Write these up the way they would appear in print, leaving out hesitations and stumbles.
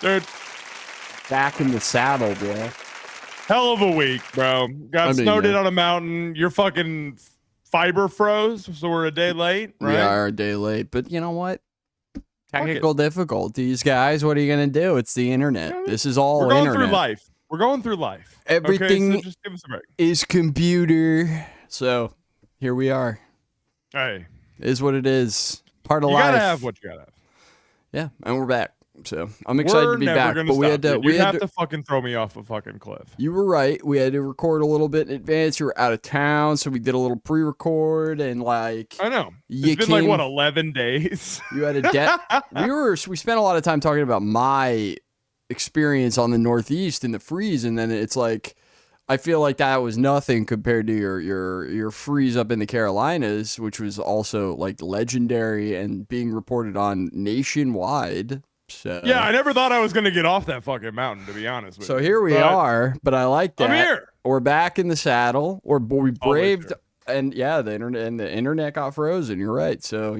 Dude, Back in the saddle, bro. hell of a week, bro. Got snowed in on a mountain. Your fucking fiber froze, so we're a day late, right? We are a day late, but you know what? Technical difficulties, guys. What are you gonna do? It's the internet. This is all We're going internet. through life. We're going through life. Everything okay, so just give us a break. is computer. So here we are. Hey, Is what it is. Part of life. You gotta have what you gotta have. Yeah, and we're back. So I'm excited to be back. But we had to. You have to fucking throw me off a fucking cliff. You were right. We had to record a little bit in advance. You were out of town, so we did a little pre-record and like. I know. It's been like what 11 days. You had a debt. We spent a lot of time talking about my experience on the Northeast in the freeze, and then it's like I feel like that was nothing compared to your freeze up in the Carolinas, which was also like legendary and being reported on nationwide. So yeah, I never thought I was gonna get off that fucking mountain, to be honest with you. So here we are, but I like that. I'm here. We're back in the saddle. We braved, and yeah, the internet got frozen. You're right. So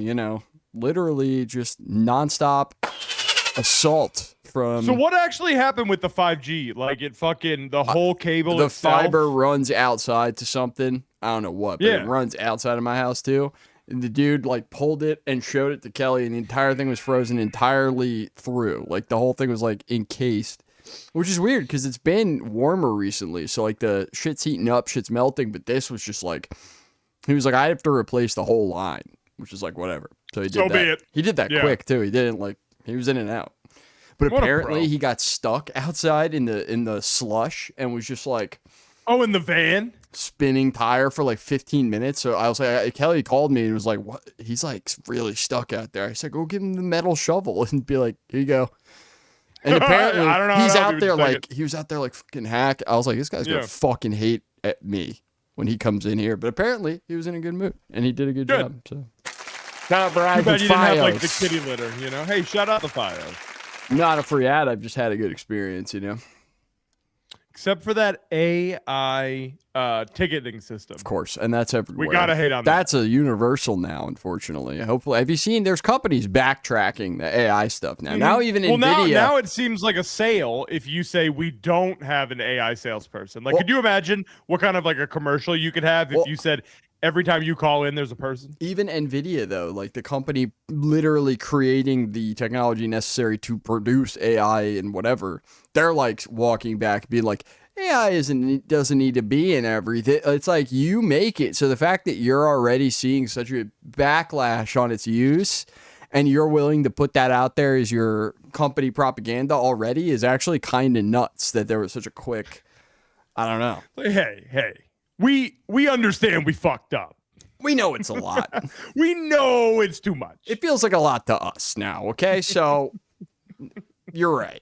literally just nonstop assault from. So what actually happened with the 5G? Like it fucking the whole cable. The itself? fiber runs outside to something. I don't know what, but it runs outside of my house too. And the dude like pulled it and showed it to Kelly, and the entire thing was frozen entirely through. Like the whole thing was like encased, which is weird because it's been warmer recently. So like the shit's heating up, shit's melting. But this was just like, he was like, I have to replace the whole line, which is like whatever. So he did that. He did that quick too. He didn't like, he was in and out. But apparently he got stuck outside in the slush and was just like, oh, in the van? Spinning tire for like 15 minutes. So I was like, Kelly called me and was like, what? He's like really stuck out there. I said, go give him the metal shovel and be like, here you go. And apparently I don't know, he's out there like, he was out there like fucking hack. I was like, this guy's gonna fucking hate at me when he comes in here. But apparently he was in a good mood and he did a good job. So shout out Too bad you didn't have like the kitty litter, Hey, shout out the Fios. Not a free ad. I've just had a good experience, Except for that AI ticketing system. Of course, and that's everywhere. We gotta hate on that. That's a universal now, unfortunately. Hopefully, have you seen? There's companies backtracking the AI stuff now. Now even NVIDIA. Now it seems like a sale if you say we don't have an AI salesperson. Like, could you imagine what kind of like a commercial you could have if you said every time you call in, there's a person? Even NVIDIA, though, like the company literally creating the technology necessary to produce AI and whatever, they're like walking back, being like, AI doesn't need to be in everything. It's like you make it. So the fact that you're already seeing such a backlash on its use and you're willing to put that out there as your company propaganda already is actually kind of nuts that there was such a quick, I don't know. Hey. We understand we fucked up. We know it's a lot. We know it's too much. It feels like a lot to us now, okay? So you're right.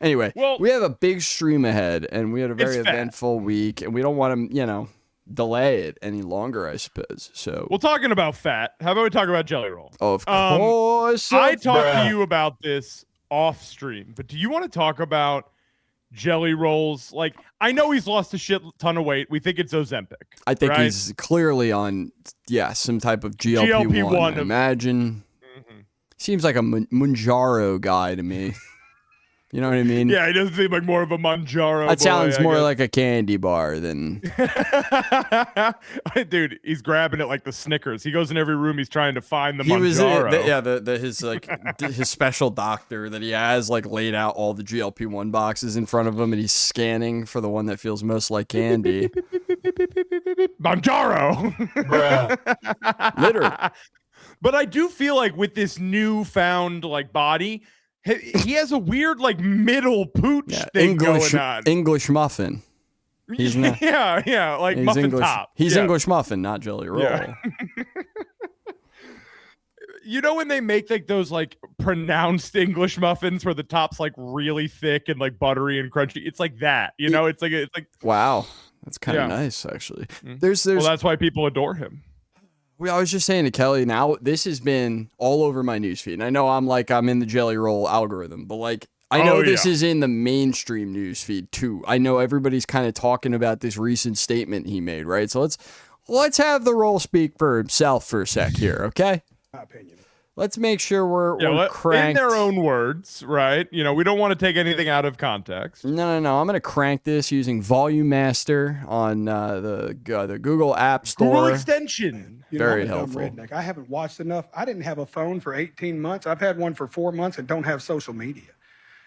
Anyway, we have a big stream ahead, and we had a very eventful week, and we don't want to, delay it any longer, I suppose. So, well, talking about fat, how about we talk about Jelly Roll? Of course. I talked to you about this off stream, but do you want to talk about Jelly Rolls? Like, I know he's lost a shit ton of weight. We think it's Ozempic. I think he's clearly on, some type of GLP-1. Imagine. Mm-hmm. Seems like a Mounjaro guy to me. You know what I mean? Yeah, he doesn't seem like more of a Mounjaro. That sounds more like a candy bar than. Dude, he's grabbing it like the Snickers. He goes in every room. He's trying to find the Mounjaro. His special doctor that he has like laid out all the GLP-1 boxes in front of him, and he's scanning for the one that feels most like candy. Mounjaro. Literally. But I do feel like with this newfound like body, he has a weird like middle pooch thing going on. English muffin. He's not, like muffin English, top. He's English muffin, not Jelly Roll. Yeah. You know when they make like those like pronounced English muffins where the top's like really thick and like buttery and crunchy? It's like that. It's like wow, that's kind of nice actually. Mm-hmm. Well, that's why people adore him. I was just saying to Kelly, now this has been all over my newsfeed. And I know I'm in the Jelly Roll algorithm, but like I know this is in the mainstream newsfeed too. I know everybody's kind of talking about this recent statement he made, right? So let's have the Roll speak for himself for a sec here, okay? My opinion. Let's make sure we're cranked. In their own words, right? You know, we don't want to take anything out of context. No. I'm going to crank this using Volume Master on the Google App Store. Google extension. Very helpful. Redneck. I haven't watched enough. I didn't have a phone for 18 months. I've had one for 4 months and don't have social media.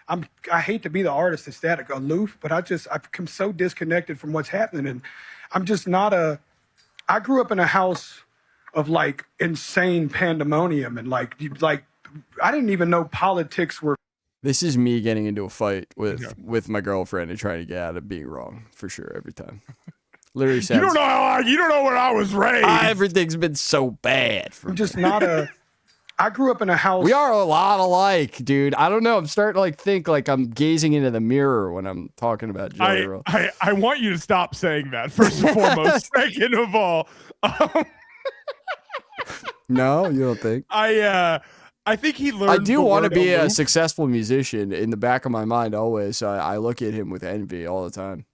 I hate to be the artist that's that aloof, but I've become so disconnected from what's happening. And I'm just not I grew up in a house of like insane pandemonium and like I didn't even know politics were. This is me getting into a fight with my girlfriend and trying to get out of being wrong for sure every time. Literally sounds. You don't know where I was raised. Everything's been so bad. I'm just not I grew up in a house. We are a lot alike, dude. I don't know. I'm starting to like think like I'm gazing into the mirror when I'm talking about Jelly Roll. I want you to stop saying that first and foremost. Second of all. No, you don't think? I think he learned. I do want to be a successful musician in the back of my mind always. So I look at him with envy all the time.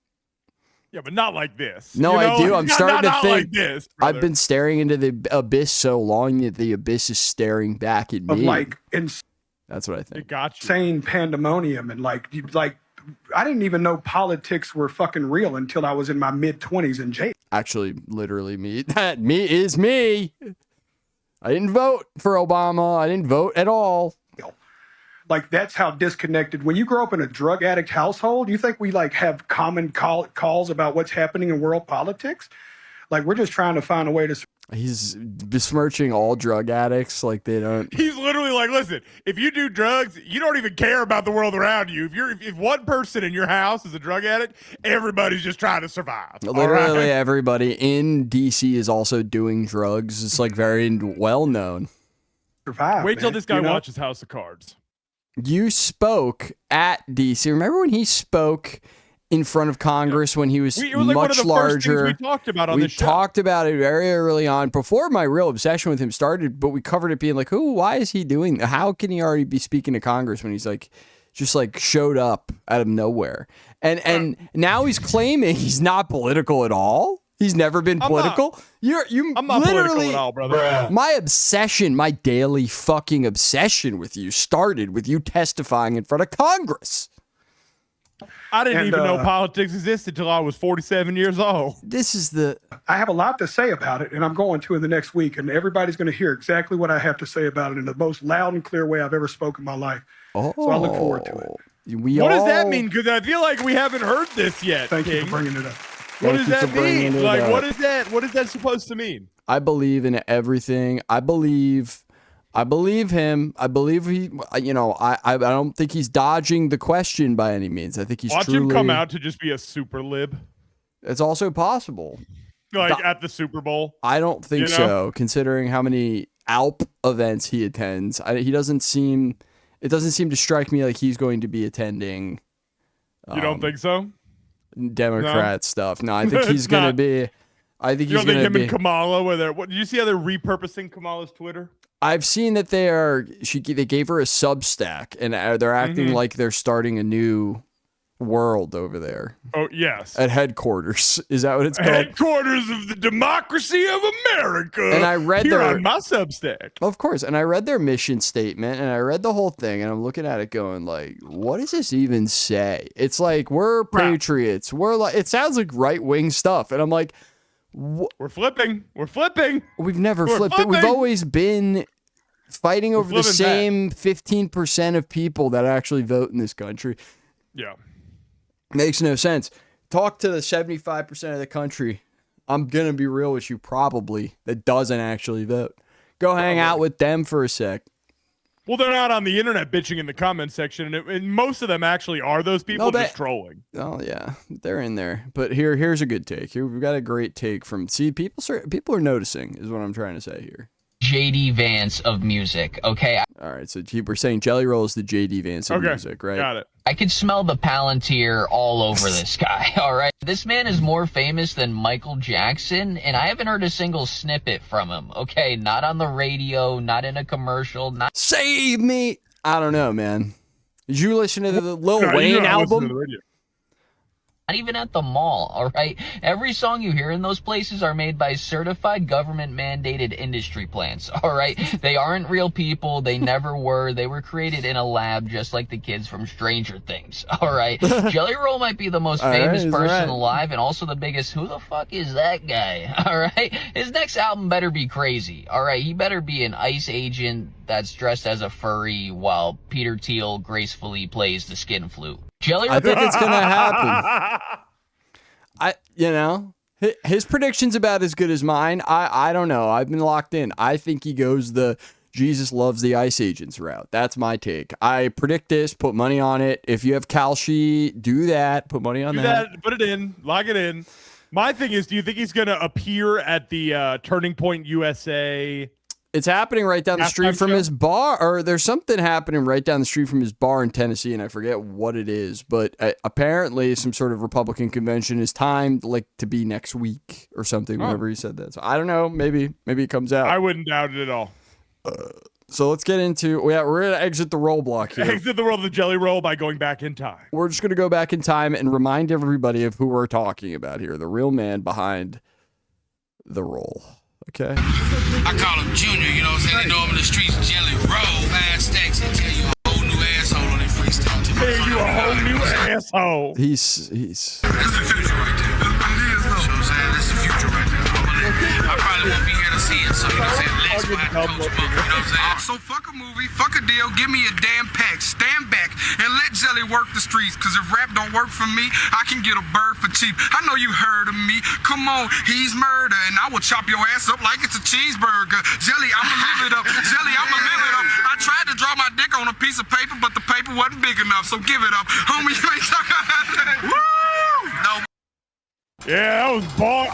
Yeah, but not like this. No, I do. I'm starting to think. Like this, I've been staring into the abyss so long that the abyss is staring back at me. That's what I think. It got you. Insane pandemonium and like I didn't even know politics were fucking real until I was in my mid-20s in jail. Actually, literally me. That me is me. I didn't vote for Obama. I didn't vote at all. Like, that's how disconnected. When you grow up in a drug addict household, you think we like have common calls about what's happening in world politics? Like, we're just trying to find a way to. He's besmirching all drug addicts like they don't. He's literally like, listen, if you do drugs, you don't even care about the world around you. If one person in your house is a drug addict, everybody's just trying to survive. Literally everybody in DC is also doing drugs. It's like very well known. Survive. Wait till this guy watches House of Cards. You spoke at DC. Remember when he spoke in front of Congress when he was much larger? We talked about on the show. We talked about it very early on before my real obsession with him started, but we covered it being like, why is he doing that? How can he already be speaking to Congress when he's like just like showed up out of nowhere? And now he's claiming he's not political at all. He's never been political. I'm not political at all, brother. My obsession, my daily fucking obsession with you started with you testifying in front of Congress. I didn't even know politics existed until I was 47 years old. I have a lot to say about it, and I'm going to in the next week, and everybody's going to hear exactly what I have to say about it in the most loud and clear way I've ever spoken in my life. So I look forward to it. What does that mean? Because I feel like we haven't heard this yet. Thank you for bringing it up. What does that mean? Like, what is that? What is that supposed to mean? I believe in everything. I believe him. I believe he. I don't think he's dodging the question by any means. I think he's Watch him come out to just be a super lib. It's also possible. Like at the Super Bowl. I don't think so. Considering how many ALP events he attends, it doesn't seem to strike me like he's going to be attending. You don't think so? Democrat stuff. No, I think he's going to be. I think he's going to be. You don't think him and Kamala did you see how they're repurposing Kamala's Twitter? I've seen that they gave her a Substack and they're acting like they're starting a new world over there. Oh, yes. At headquarters. Is that what it's called? Headquarters of the democracy of America. And I read on my Substack. Of course. And I read their mission statement and I read the whole thing and I'm looking at it going like, what does this even say? It's like, we're patriots. We're like, it sounds like right-wing stuff. And I'm like, we're flipping. We've never flipped it. We've always been fighting over the same 15% of people that actually vote in this country. Yeah. Makes no sense. Talk to the 75% of the country. I'm going to be real with you, probably, that doesn't actually vote. Go hang out with them for a sec. Well, they're not on the internet bitching in the comment section, and most of them actually are those people just trolling. Oh yeah, they're in there. But here's a good take. Here we've got a great take from. See, people are noticing, is what I'm trying to say here. JD Vance of music, okay? All right, so we're saying Jelly Roll is the JD Vance of music, right? Got it. I could smell the Palantir all over this guy, all right? This man is more famous than Michael Jackson, and I haven't heard a single snippet from him, okay? Not on the radio, not in a commercial, not... Save me! I don't know, man. Did you listen to the Lil Wayne album? Not even at the mall, all right? Every song you hear in those places are made by certified government-mandated industry plants, all right? They aren't real people. They never were. They were created in a lab just like the kids from Stranger Things, all right? Jelly Roll might be the most famous person alive and also the biggest, who the fuck is that guy, all right? His next album better be crazy, all right? He better be an ICE agent that's dressed as a furry while Peter Thiel gracefully plays the skin flute. Jelly, I think it's gonna happen. His prediction's about as good as mine. I don't know. I've been locked in. I think he goes the Jesus loves the ICE agents route. That's my take. I predict this. Put money on it. If you have Kalshi, do that. Put money on that. Put it in. Lock it in. My thing is, do you think he's gonna appear at the Turning Point USA? It's happening right down the street from his bar, or there's something happening right down the street from his bar in Tennessee, and I forget what it is, but apparently some sort of Republican convention is timed like to be next week or something, whenever he said that. So I don't know, maybe it comes out. I wouldn't doubt it at all. So let's get into, we're going to exit the roll block here. Exit the roll of the Jelly Roll by going back in time. We're just going to go back in time and remind everybody of who we're talking about here, the real man behind the roll. Okay. I call him Junior, you know what I'm saying? They know him in the streets, Jelly Roll, fast stacks, and tell you a whole new asshole on that freestyle. Tell you a whole new asshole. He's. This is the future right there. You know what I'm saying? This is the future right there. I probably won't be here to see it, so you know what I'm saying? Lex will have to coach book, you know what I'm saying? So fuck a movie, fuck a deal, give me a damn pack, stand back, and let Jelly work the streets, cause if rap don't work for me, I can get a bird for cheap. I know you heard of me, come on, he's murder, and I will chop your ass up like it's a cheeseburger. Jelly, I'ma live it up, Jelly, I'ma live it up. I tried to draw my dick on a piece of paper, but the paper wasn't big enough, so give it up. Homie, you ain't talking about that. Woo! No. Yeah, that was ball.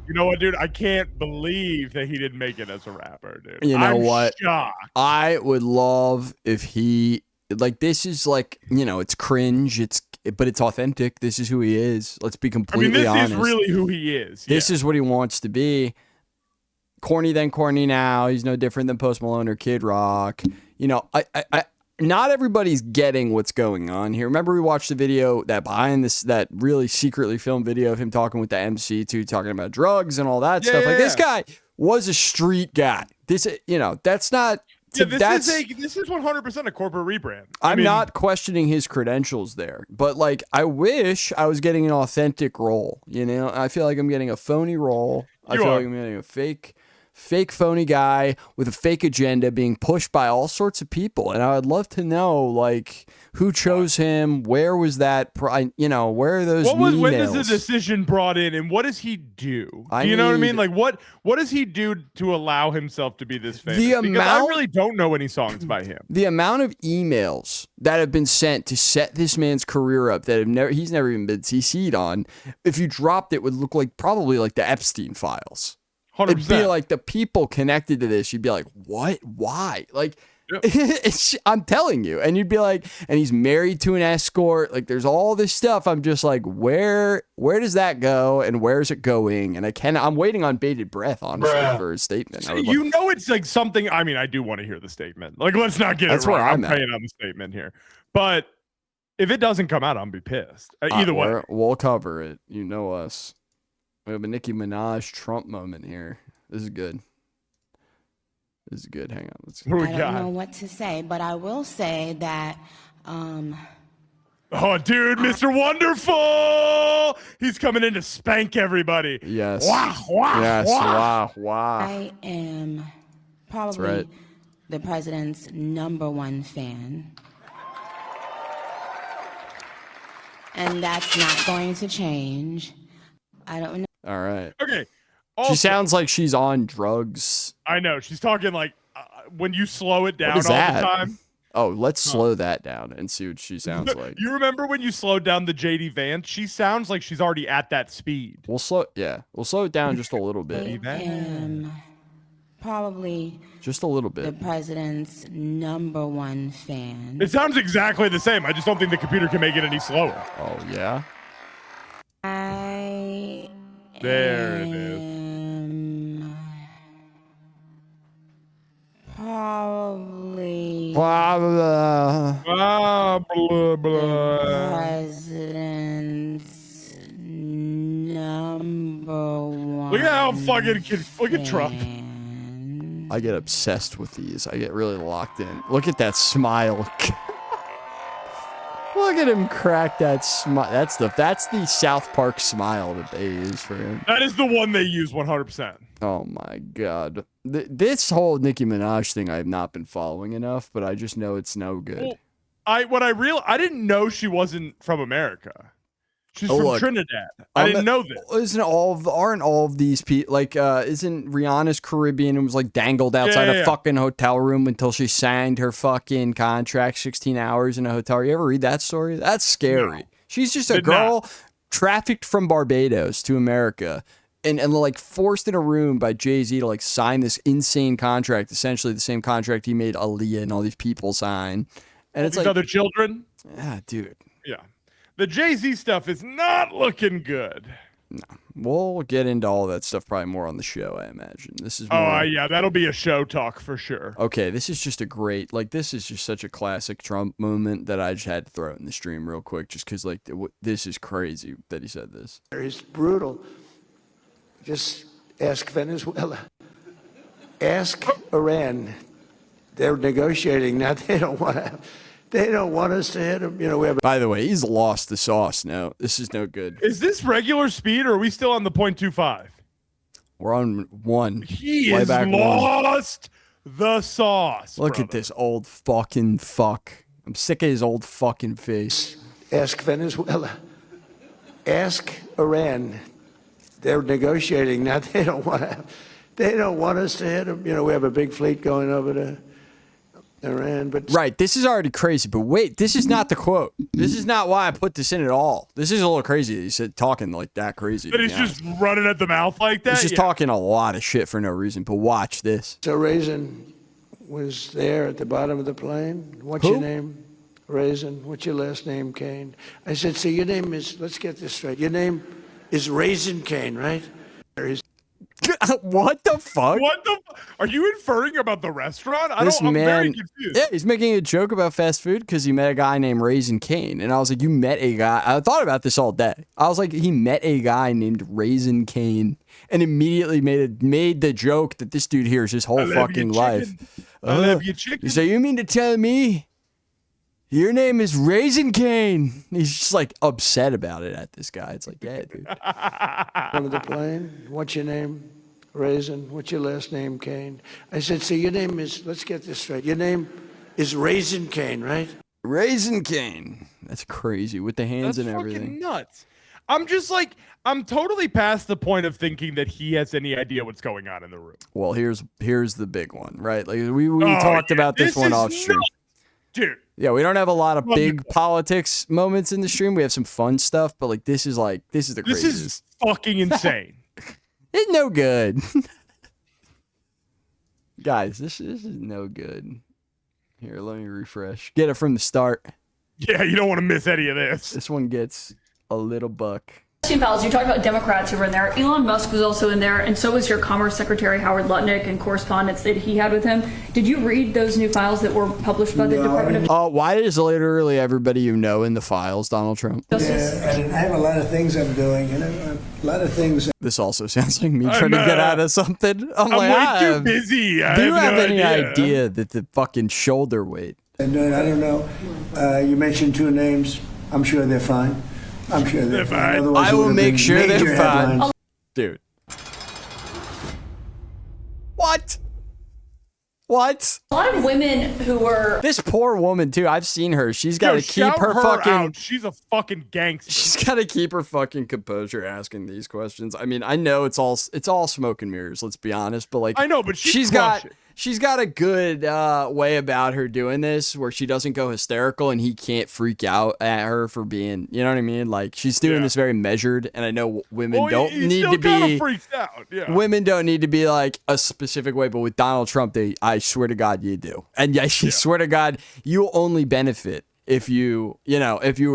You know what, dude? I can't believe that he didn't make it as a rapper, dude. You know what? Shocked. I would love if he, like, this is like, you know, it's cringe, but it's authentic. This is who he is. Let's be completely honest. This is really who he is. This is what he wants to be. Corny then corny now. He's no different than Post Malone or Kid Rock. You know, I not everybody's getting what's going on here. Remember we watched the video that really secretly filmed video of him talking with the MC too, talking about drugs and all that stuff. Like this guy was a street guy. This, you know, that's not. This is 100% a corporate rebrand. I'm not questioning his credentials there, but like I wish I was getting an authentic role. You know, I feel like I'm getting a phony role. I feel like I'm getting a fake phony guy with a fake agenda being pushed by all sorts of people. And I would love to know, like, who chose him? Where was that? You know, where are those emails? When is the decision brought in, and what does he do? You know what I mean? Like, what does he do to allow himself to be this famous? Because I really don't know any songs by him. The amount of emails that have been sent to set this man's career up that he's never even been CC'd on, if you dropped it, would look like probably like the Epstein files. 100%. It'd be like the people connected to this. You'd be like, what? Why? Like, I'm telling you. And you'd be like, and he's married to an escort. Like, there's all this stuff. I'm just like, where does that go? And where's it going? And I'm waiting on bated breath, honestly, for his statement. You know, it's like something. I mean, I do want to hear the statement. Like, let's not get it wrong. I'm paying on the statement here. But if it doesn't come out, I'm be pissed. Either way. We'll cover it. You know us. We have a Nicki Minaj Trump moment here. This is good. Hang on. Let's. I don't know what to say, but I will say that. Oh, dude, Mr. Wonderful! He's coming in to spank everybody. Yes. Wow! Yes. Wow! I am probably the president's #1 fan. And that's not going to change. I don't know. All right. Okay. Also, she sounds like she's on drugs. I know. She's talking like when you slow it down all the time. Oh, let's slow that down and see what she sounds like. You remember when you slowed down the JD Vance? She sounds like she's already at that speed. We'll slow it down just a little bit. I am probably just a little bit. The president's #1 fan. It sounds exactly the same. I just don't think the computer can make it any slower. Oh yeah. There it is. Probably blah, president's how fucking Trump. I get obsessed with these. I get really locked in. Look at that smile. Look at him crack that smile. That's the South Park smile that they use for him. That is the one they use 100%. Oh my god. This whole Nicki Minaj thing I have not been following enough, but I just know it's no good. Well, I didn't know she wasn't from America. She's from Trinidad. I didn't know this. Aren't all of these people like? Isn't Rihanna's Caribbean and was like dangled outside a fucking hotel room until she signed her fucking contract, 16 hours in a hotel? You ever read that story? That's scary. No. She's just a girl trafficked from Barbados to America. And like forced in a room by Jay-Z to like sign this insane contract, essentially the same contract he made Aaliyah and all these people sign. And it's like other children. Yeah, dude. Yeah. The Jay-Z stuff is not looking good. No. We'll get into all that stuff probably more on the show, I imagine. This is yeah, that'll be a show talk for sure. Okay, this is just this is just such a classic Trump moment that I just had to throw it in the stream real quick just because like this is crazy that he said this. It's brutal. Just ask Venezuela. Ask Iran. They're negotiating now. They don't want us to hit them. You know, we have. By the way, he's lost the sauce now. This is no good. Is this regular speed or are we still on the 0.25? We're on 1. He has lost the sauce. Look at this old fucking fuck. I'm sick of his old fucking face. Ask Venezuela. Ask Iran. They're negotiating now. They don't want us to hit them. You know, we have a big fleet going over to Iran. But right, this is already crazy. But wait, this is not the quote. This is not why I put this in at all. This is a little crazy. He said talking like that crazy. But he's just running at the mouth like that. He's just talking a lot of shit for no reason. But watch this. So Raisin was there at the bottom of the plane. What's your name? Raisin. What's your last name? Kane. I said, so your name is. Let's get this straight. Your name is Raisin Kane, right? What the fuck? Are you inferring about the restaurant? I'm very confused. Yeah, he's making a joke about fast food because he met a guy named Raisin Kane. And I was like, you met a guy. I thought about this all day. I was like, he met a guy named Raisin Kane and immediately made the joke that this dude hears his whole fucking life. I love you, chicken. So you mean to tell me your name is Raisin Kane? He's just like upset about it at this guy. It's like, yeah, dude. On the plane. What's your name? Raisin. What's your last name? Kane. I said, so your name is. Let's get this straight. Your name is Raisin Kane, right? Raisin Kane. That's crazy with the hands and everything. Fucking nuts. I'm just like, I'm totally past the point of thinking that he has any idea what's going on in the room. Well, here's the big one, right? Like we talked about this one off stream. Dude. Yeah, we don't have a lot of big politics moments in the stream. We have some fun stuff, but like this is the craziest. This is fucking insane. It's no good. Guys, this is no good. Here, let me refresh. Get it from the start. Yeah, you don't want to miss any of this. This one gets a little buck. Pals, you talked about Democrats who were in there. Elon Musk was also in there, and so was your Commerce Secretary Howard Lutnick and correspondence that he had with him. Did you read those new files that were published by the Department of why is literally everybody you know in the files, Donald Trump? Justice? Yeah, and I have a lot of things I'm doing, and a lot of things. This also sounds like me trying to get out of something. I'm like, way too busy. Do you have any idea that the fucking shoulder weight? And I don't know. You mentioned 2 names. I'm sure they're fine. I'm sure they're fine. Otherwise, I will make sure they're fine. Dude. What? A lot of women who were... This poor woman, too. I've seen her. She's got to keep her fucking... out. She's a fucking gangster. She's got to keep her fucking composure asking these questions. I mean, I know it's all smoke and mirrors, let's be honest, but like... I know, but she's got a good way about her doing this where she doesn't go hysterical and he can't freak out at her for being, you know what I mean? Like she's doing this very measured, and I know women don't need to be freaked out. Yeah. Women don't need to be like a specific way, but with Donald Trump, I swear to God, you do. And I swear to God, you'll only benefit if you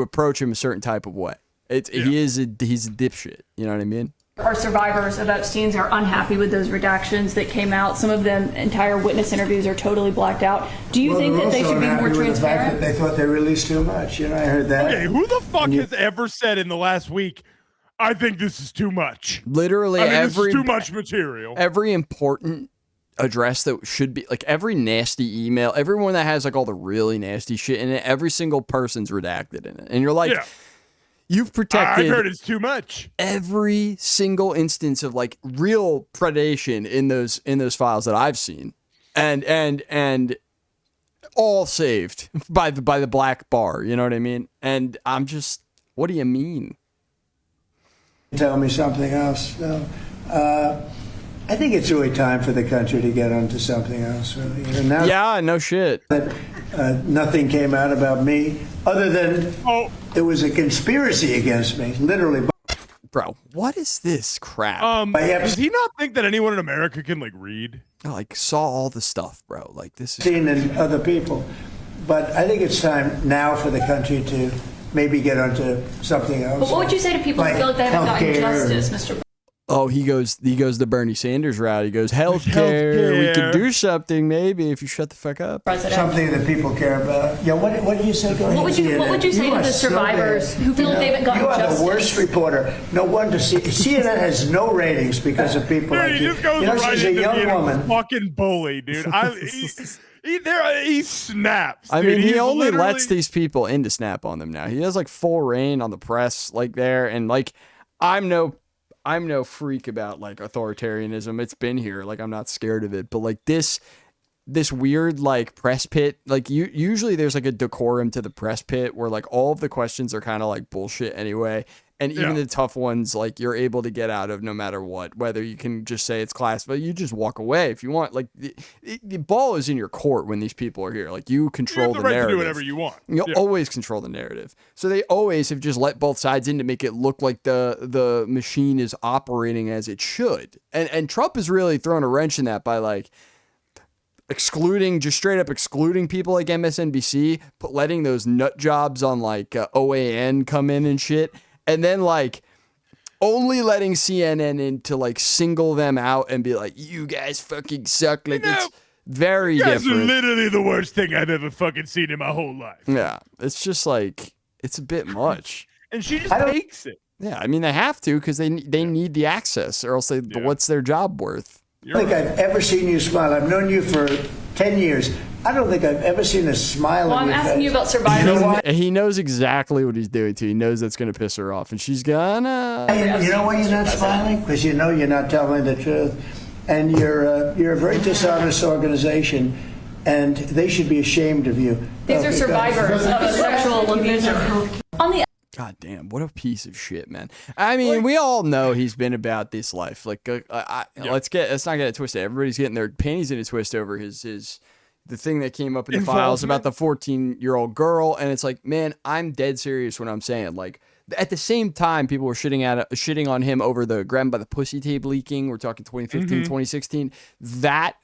approach him a certain type of way. He's a dipshit. You know what I mean? Are survivors of Epstein's are unhappy with those redactions that came out. Some of them, entire witness interviews are totally blacked out. Do you think that they should be more transparent? The fact that they thought they released too much. You know, I heard that. Okay, who the fuck has ever said in the last week, I think this is too much. Literally, this is too much material. Every important address that should be like every nasty email, everyone that has like all the really nasty shit in it, every single person's redacted in it, and you're like, you've protected. I've heard it's too much. Every single instance of like real predation in those files that I've seen, and all saved by the black bar. You know what I mean? And I'm just, what do you mean? Tell me something else. No. I think it's really time for the country to get onto something else. Really. And now yeah, no shit. That nothing came out about me other than it was a conspiracy against me, literally. Bro, what is this crap? Does he not think that anyone in America can like read? I like saw all the stuff, bro. Like this is and other people, but I think it's time now for the country to maybe get onto something else. But what would you say to people who feel like they haven't gotten justice, Mr. Oh, he goes the Bernie Sanders route. He goes, healthcare. We could do something maybe if you shut the fuck up. President. Something that people care about. Yeah, what do you say? Go ahead. What would you say to the survivors who feel like they haven't gotten justice? You are the worst reporter. No wonder CNN has no ratings because of people like you. He just goes right she's a into young being woman. a fucking bully, dude. He snaps. I dude. mean, he He's only literally... lets these people in to snap on them now. He has like full reign on the press, like there, and like I'm no freak about like authoritarianism. It's been here. Like I'm not scared of it. But like this weird like press pit, like usually there's like a decorum to the press pit where like all of the questions are kind of like bullshit anyway. And even the tough ones, like you're able to get out of no matter what, whether you can just say it's classified, you just walk away if you want. Like the ball is in your court when these people are here. Like you control the narrative. You have the right to do whatever you want. You'll always control the narrative. So they always have just let both sides in to make it look like the machine is operating as it should. And Trump has really thrown a wrench in that by like just straight up excluding people like MSNBC, letting those nut jobs on like OAN come in and shit. And then like only letting CNN in to like single them out and be like, you guys fucking suck. Like it's very different. You guys are literally the worst thing I've ever fucking seen in my whole life. Yeah. It's just like, it's a bit much. And she just takes it. Yeah. I mean, they have to because they need the access or else what's their job worth? I don't think I've ever seen you smile. I've known you for 10 years. I don't think I've ever seen a smile on your face. I'm asking you about survivors. He knows exactly what he's doing too. He knows that's going to piss her off. And she's gonna... You know why you're not smiling? Because you know you're not telling the truth. And you're a very dishonest organization. And they should be ashamed of you. These are survivors of sexual abuse. On the God damn, what a piece of shit, man. I mean, we all know he's been about this life. Like, let's not get it twisted. Everybody's getting their panties in a twist over the thing that came up in the files about the 14-year-old girl. And it's like, man, I'm dead serious when I'm saying, like, at the same time, people were shitting on him over the grab by the pussy tape leaking. We're talking 2015, 2016. That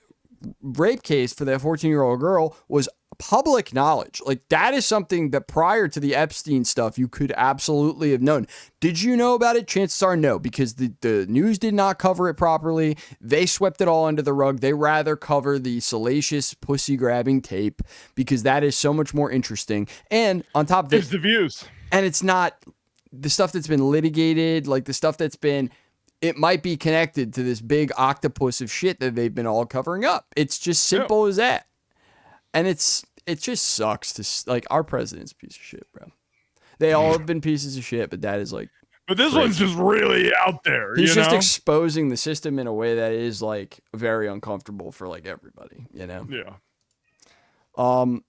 rape case for that 14-year-old girl was public knowledge. Like that is something that prior to the Epstein stuff, you could absolutely have known. Did you know about it? Chances are no, because the news did not cover it properly. They swept it all under the rug. They rather cover the salacious pussy grabbing tape because that is so much more interesting. And on top of it, it's the views. And it's not the stuff that's been litigated, like the stuff that's been, it might be connected to this big octopus of shit that they've been all covering up. It's just simple as that. And it just sucks to like our president's a piece of shit, bro. They all have been pieces of shit, but that is like. But this one's just really out there. He's just exposing the system in a way that is like very uncomfortable for like everybody, you know? Yeah.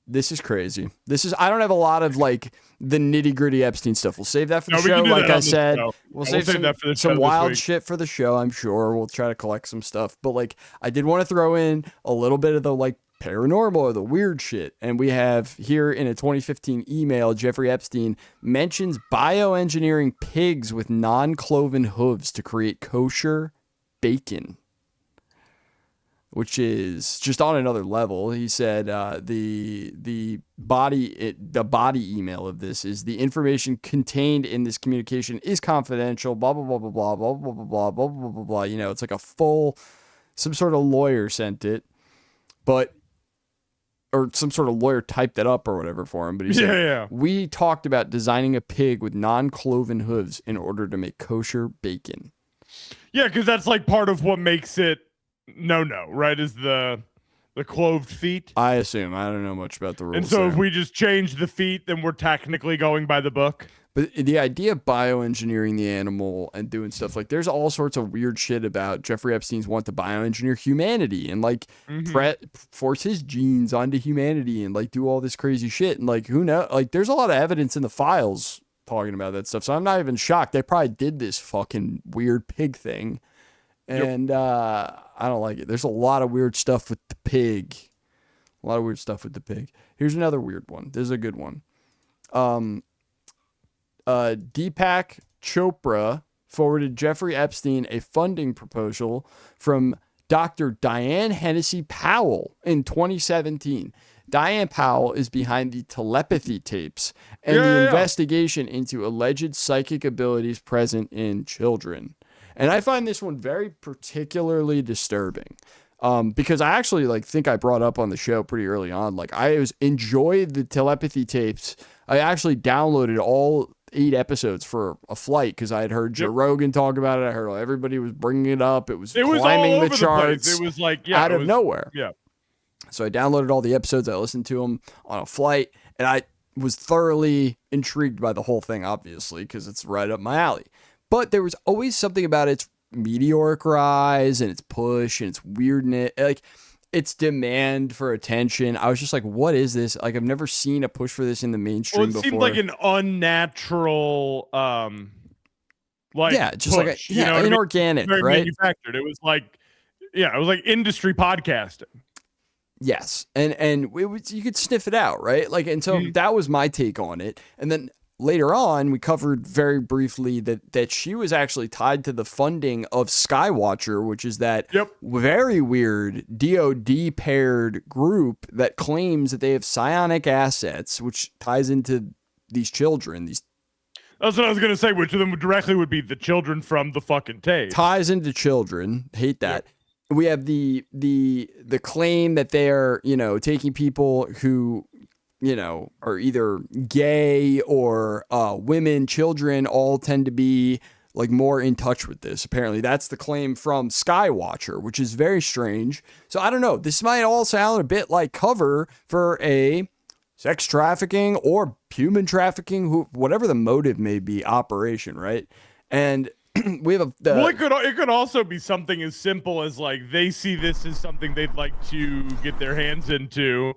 This is crazy. I don't have a lot of like the nitty gritty Epstein stuff. We'll save that for the show. Like I said, we'll save some wild shit for the show. I'm sure we'll try to collect some stuff, but like I did want to throw in a little bit of the like paranormal or the weird shit. And we have here in a 2015 email, Jeffrey Epstein mentions bioengineering pigs with non-cloven hooves to create kosher bacon, which is just on another level. He said the body email of this is the information contained in this communication is confidential, blah, blah, blah, blah, blah, blah, blah, blah, blah, blah, blah, blah, blah. You know, it's like some sort of lawyer sent it. But or some sort of lawyer typed it up or whatever for him, but he said, we talked about designing a pig with non-cloven hooves in order to make kosher bacon. Yeah, because that's like part of what makes it no, right? Is the cloved feet. I assume. I don't know much about the rules. And so there. if we just change the feet, then we're technically going by the book. But the idea of bioengineering the animal and doing stuff like there's all sorts of weird shit about Jeffrey Epstein's want to bioengineer humanity and like force his genes onto humanity and like do all this crazy shit. And like, who knows? Like, there's a lot of evidence in the files talking about that stuff. So I'm not even shocked. They probably did this fucking weird pig thing. And I don't like it. There's a lot of weird stuff with the pig. Here's another weird one. This is a good one. Deepak Chopra forwarded Jeffrey Epstein a funding proposal from Dr. Diane Hennessy Powell in 2017. Diane Powell is behind the telepathy tapes and the investigation into alleged psychic abilities present in children. And I find this one very particularly disturbing. Because I actually like think I brought up on the show pretty early on. Like I enjoyed the telepathy tapes. I actually downloaded all 8 episodes for a flight because I had heard Joe Rogan talk about it. I heard everybody was bringing it up. It was climbing all over the charts. It was like out of nowhere. Yeah. So I downloaded all the episodes. I listened to them on a flight, and I was thoroughly intrigued by the whole thing, obviously, because it's right up my alley. But there was always something about its meteoric rise and its push and its weirdness, like its demand for attention. I was just like, what is this? Like, I've never seen a push for this in the mainstream before. It seemed like an unnatural, just push, like inorganic, very right? Manufactured. It was like industry podcasting. Yes, and it was, you could sniff it out, right? Like, and so that was my take on it. And then later on, we covered very briefly that she was actually tied to the funding of Skywatcher, which is that very weird DoD paired group that claims that they have psionic assets, which ties into these children. That's what I was gonna say. Which of them directly would be the children from the fucking tape. Ties into children. Hate that. Yep. We have the claim that they're taking people who are either gay or women, children, all tend to be like more in touch with this. Apparently that's the claim from Skywatcher, which is very strange. So I don't know. This might all sound a bit like cover for a sex trafficking or human trafficking, whatever the motive may be, operation, right? And we have it could also be something as simple as like they see this as something they'd like to get their hands into,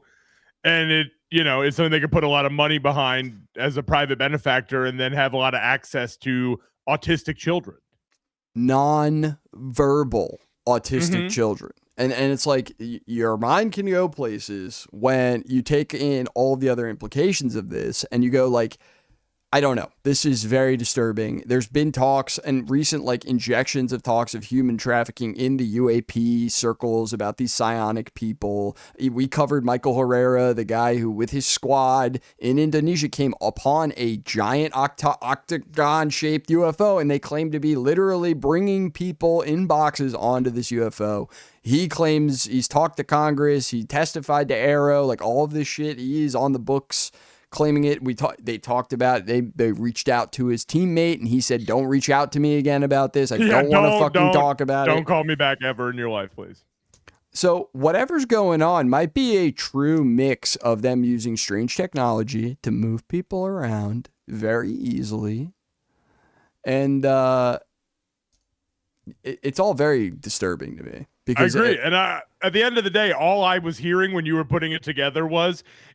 and it's something they could put a lot of money behind as a private benefactor and then have a lot of access to autistic children. Non-verbal autistic children. And it's like your mind can go places when you take in all the other implications of this and you go like, I don't know. This is very disturbing. There's been talks and recent injections of talks of human trafficking in the UAP circles about these psionic people. We covered Michael Herrera, the guy who with his squad in Indonesia came upon a giant octagon-shaped UFO, and they claim to be literally bringing people in boxes onto this UFO. He claims he's talked to Congress. He testified to Arrow, like all of this shit. He is on the books claiming it. They talked about they reached out to his teammate and he said, don't reach out to me again about this. I don't want to fucking talk about it. Don't call me back ever in your life, please. So whatever's going on might be a true mix of them using strange technology to move people around very easily. And it's all very disturbing to me. Because I agree. And at the end of the day, all I was hearing when you were putting it together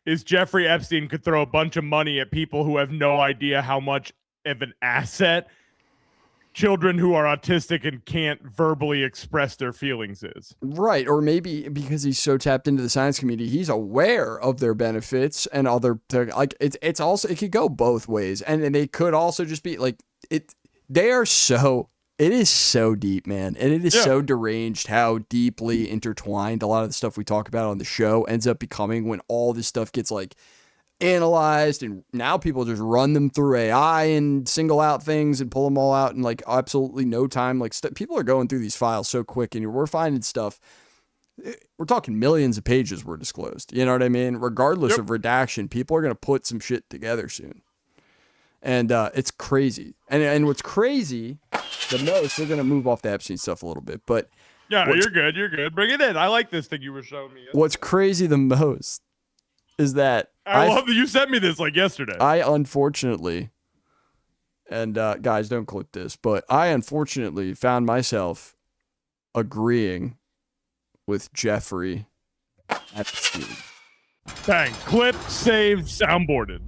is Jeffrey Epstein could throw a bunch of money at people who have no idea how much of an asset children who are autistic and can't verbally express their feelings is. Right. Or maybe because he's so tapped into the science community, he's aware of their benefits and other, like it's also, it could go both ways. And they could also just be like, it is so deep, man. And it is so deranged how deeply intertwined a lot of the stuff we talk about on the show ends up becoming when all this stuff gets analyzed. And now people just run them through AI and single out things and pull them all out in absolutely no time. People are going through these files so quick and we're finding stuff we're talking millions of pages were disclosed. You know what I mean? Regardless of redaction, people are going to put some shit together soon. And it's crazy. And what's crazy the most, they're going to move off the Epstein stuff a little bit, but yeah, you're good. You're good. Bring it in. I like this thing you were showing me. What's crazy the most is that I love that you sent me this like yesterday. I unfortunately, and guys, don't clip this, but I unfortunately found myself agreeing with Jeffrey Epstein. Bang. Clipped, saved, soundboarded.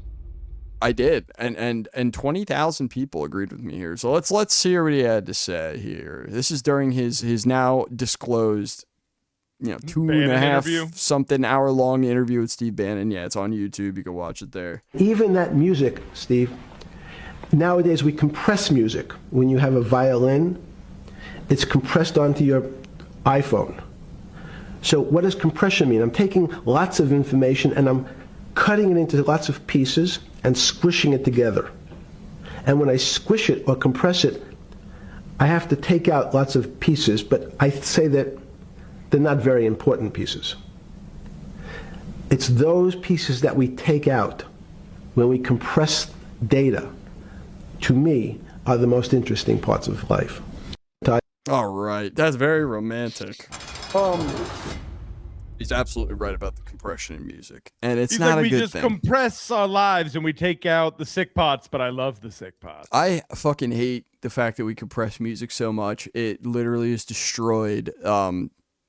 I did, and 20,000 people agreed with me here. So let's hear what he had to say here. This is during his now disclosed, 2.5 something hour long interview with Steve Bannon. Yeah, it's on YouTube. You can watch it there. Even that music, Steve. Nowadays we compress music. When you have a violin, it's compressed onto your iPhone. So what does compression mean? I'm taking lots of information and I'm cutting it into lots of pieces and squishing it together. And when I squish it or compress it, I have to take out lots of pieces, but I say that they're not very important pieces. It's those pieces that we take out when we compress data, to me, are the most interesting parts of life. All right, that's very romantic. He's absolutely right about the compression in music, and it's not a good thing. We just compress our lives and we take out the sick parts, but I love the sick parts. I fucking hate the fact that we compress music so much. It literally has destroyed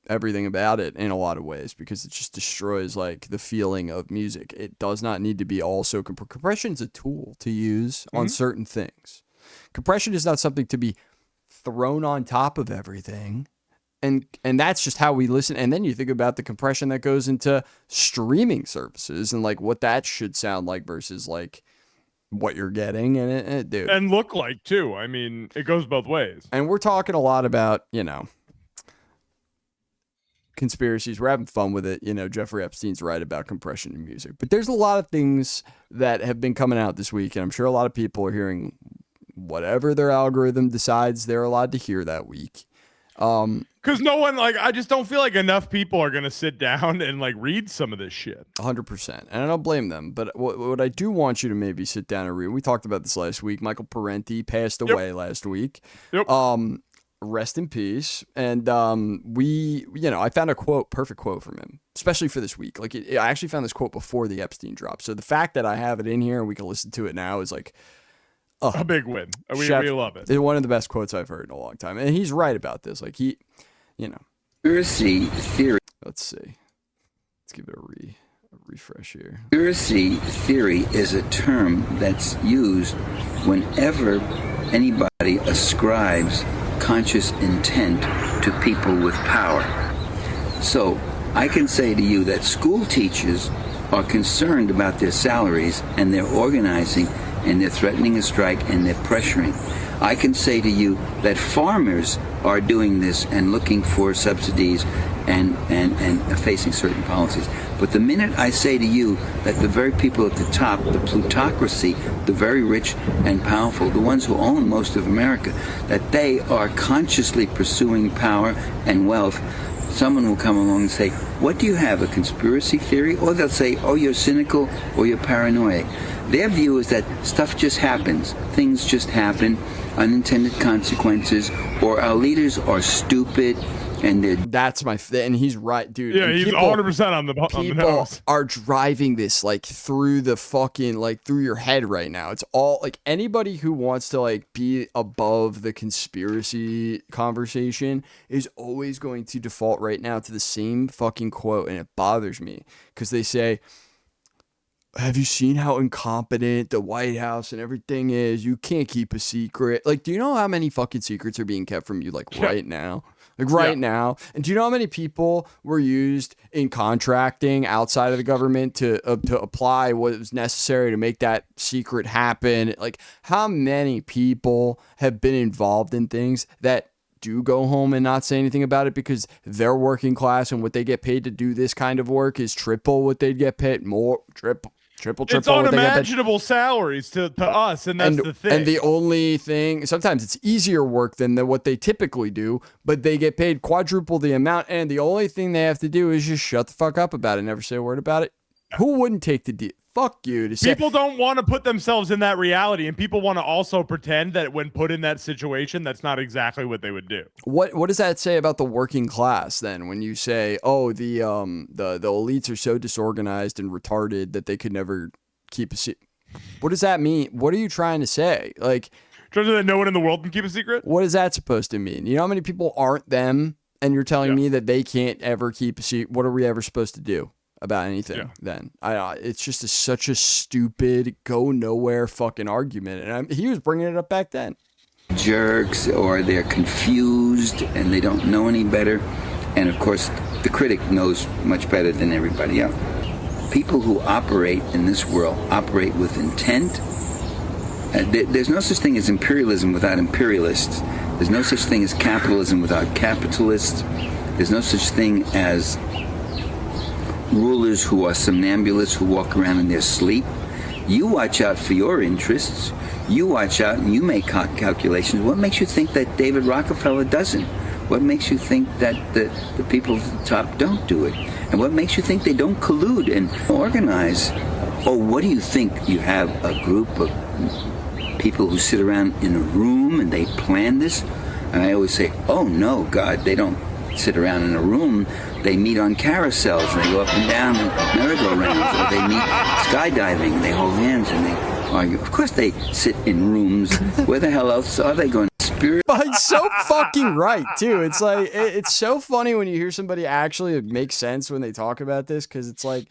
everything about it in a lot of ways, because it just destroys like the feeling of music. It does not need to be also compression is a tool to use on certain things. Compression is not something to be thrown on top of everything. And that's just how we listen. And then you think about the compression that goes into streaming services and like what that should sound like versus like what you're getting and look like too. I mean, it goes both ways. And we're talking a lot about, conspiracies. We're having fun with it. Jeffrey Epstein's right about compression in music, but there's a lot of things that have been coming out this week. And I'm sure a lot of people are hearing whatever their algorithm decides they're allowed to hear that week. Because no one, I just don't feel like enough people are going to sit down and read some of this shit. 100%. And I don't blame them. But what I do want you to maybe sit down and read, we talked about this last week. Michael Parenti passed away last week. Yep. Rest in peace. And I found a perfect quote from him, especially for this week. I actually found this quote before the Epstein drop. So the fact that I have it in here and we can listen to it now is a big win. We love it. It's one of the best quotes I've heard in a long time. And he's right about this. Conspiracy theory. Let's see. Let's give it a refresh here. Conspiracy theory is a term that's used whenever anybody ascribes conscious intent to people with power. So I can say to you that school teachers are concerned about their salaries and they're organizing and they're threatening a strike and they're pressuring. I can say to you that farmers are doing this and looking for subsidies and facing certain policies. But the minute I say to you that the very people at the top, the plutocracy, the very rich and powerful, the ones who own most of America, that they are consciously pursuing power and wealth, someone will come along and say, what do you have, a conspiracy theory? Or they'll say, oh, you're cynical or you're paranoid. Their view is that stuff just happens. Things just happen, unintended consequences, or our leaders are stupid and they're... That's and he's right, dude. Yeah, he's 100% on the nose. People are driving this through the fucking, through your head right now. It's all, anybody who wants to, be above the conspiracy conversation is always going to default right now to the same fucking quote, and it bothers me, because they say... Have you seen how incompetent the White House and everything is? You can't keep a secret. Do you know how many fucking secrets are being kept from you, right now? Now. And do you know how many people were used in contracting outside of the government to apply what was necessary to make that secret happen? How many people have been involved in things that do go home and not say anything about it because they're working class and what they get paid to do this kind of work is triple what they'd get paid, Triple It's what they get paid. unimaginable salaries to us, and that's the thing. And the only thing, sometimes it's easier work than what they typically do, but they get paid quadruple the amount, and the only thing they have to do is just shut the fuck up about it, never say a word about it. Who wouldn't take the deal? Fuck you. People don't want to put themselves in that reality, and people want to also pretend that when put in that situation, that's not exactly what they would do. What does that say about the working class then? When you say, "Oh, the elites are so disorganized and retarded that they could never keep a secret," what does that mean? What are you trying to say? Like, trying to say that no one in the world can keep a secret? What is that supposed to mean? You know how many people aren't them, and you're telling me that they can't ever keep a secret? What are we ever supposed to do about anything then? It's just such a stupid, go nowhere fucking argument. And he was bringing it up back then. Jerks, or they're confused and they don't know any better. And of course, the critic knows much better than everybody else. People who operate in this world operate with intent. There's no such thing as imperialism without imperialists. There's no such thing as capitalism without capitalists. There's no such thing as rulers who are somnambulists who walk around in their sleep. You watch out for your interests. You watch out and you make calculations. What makes you think that David Rockefeller doesn't? What makes you think that the people at the top don't do it? And what makes you think they don't collude and organize? Or what do you think? You have a group of people who sit around in a room and they plan this? And I always say, oh no, God, they don't sit around in a room. They meet on carousels and they go up and down merry-go-rounds, or they meet skydiving, they hold hands and they argue. Of course they sit in rooms. Where the hell else are they going? Spirit? But he's so fucking right too. It's like, it's so funny when you hear somebody actually make sense when they talk about this, because it's like,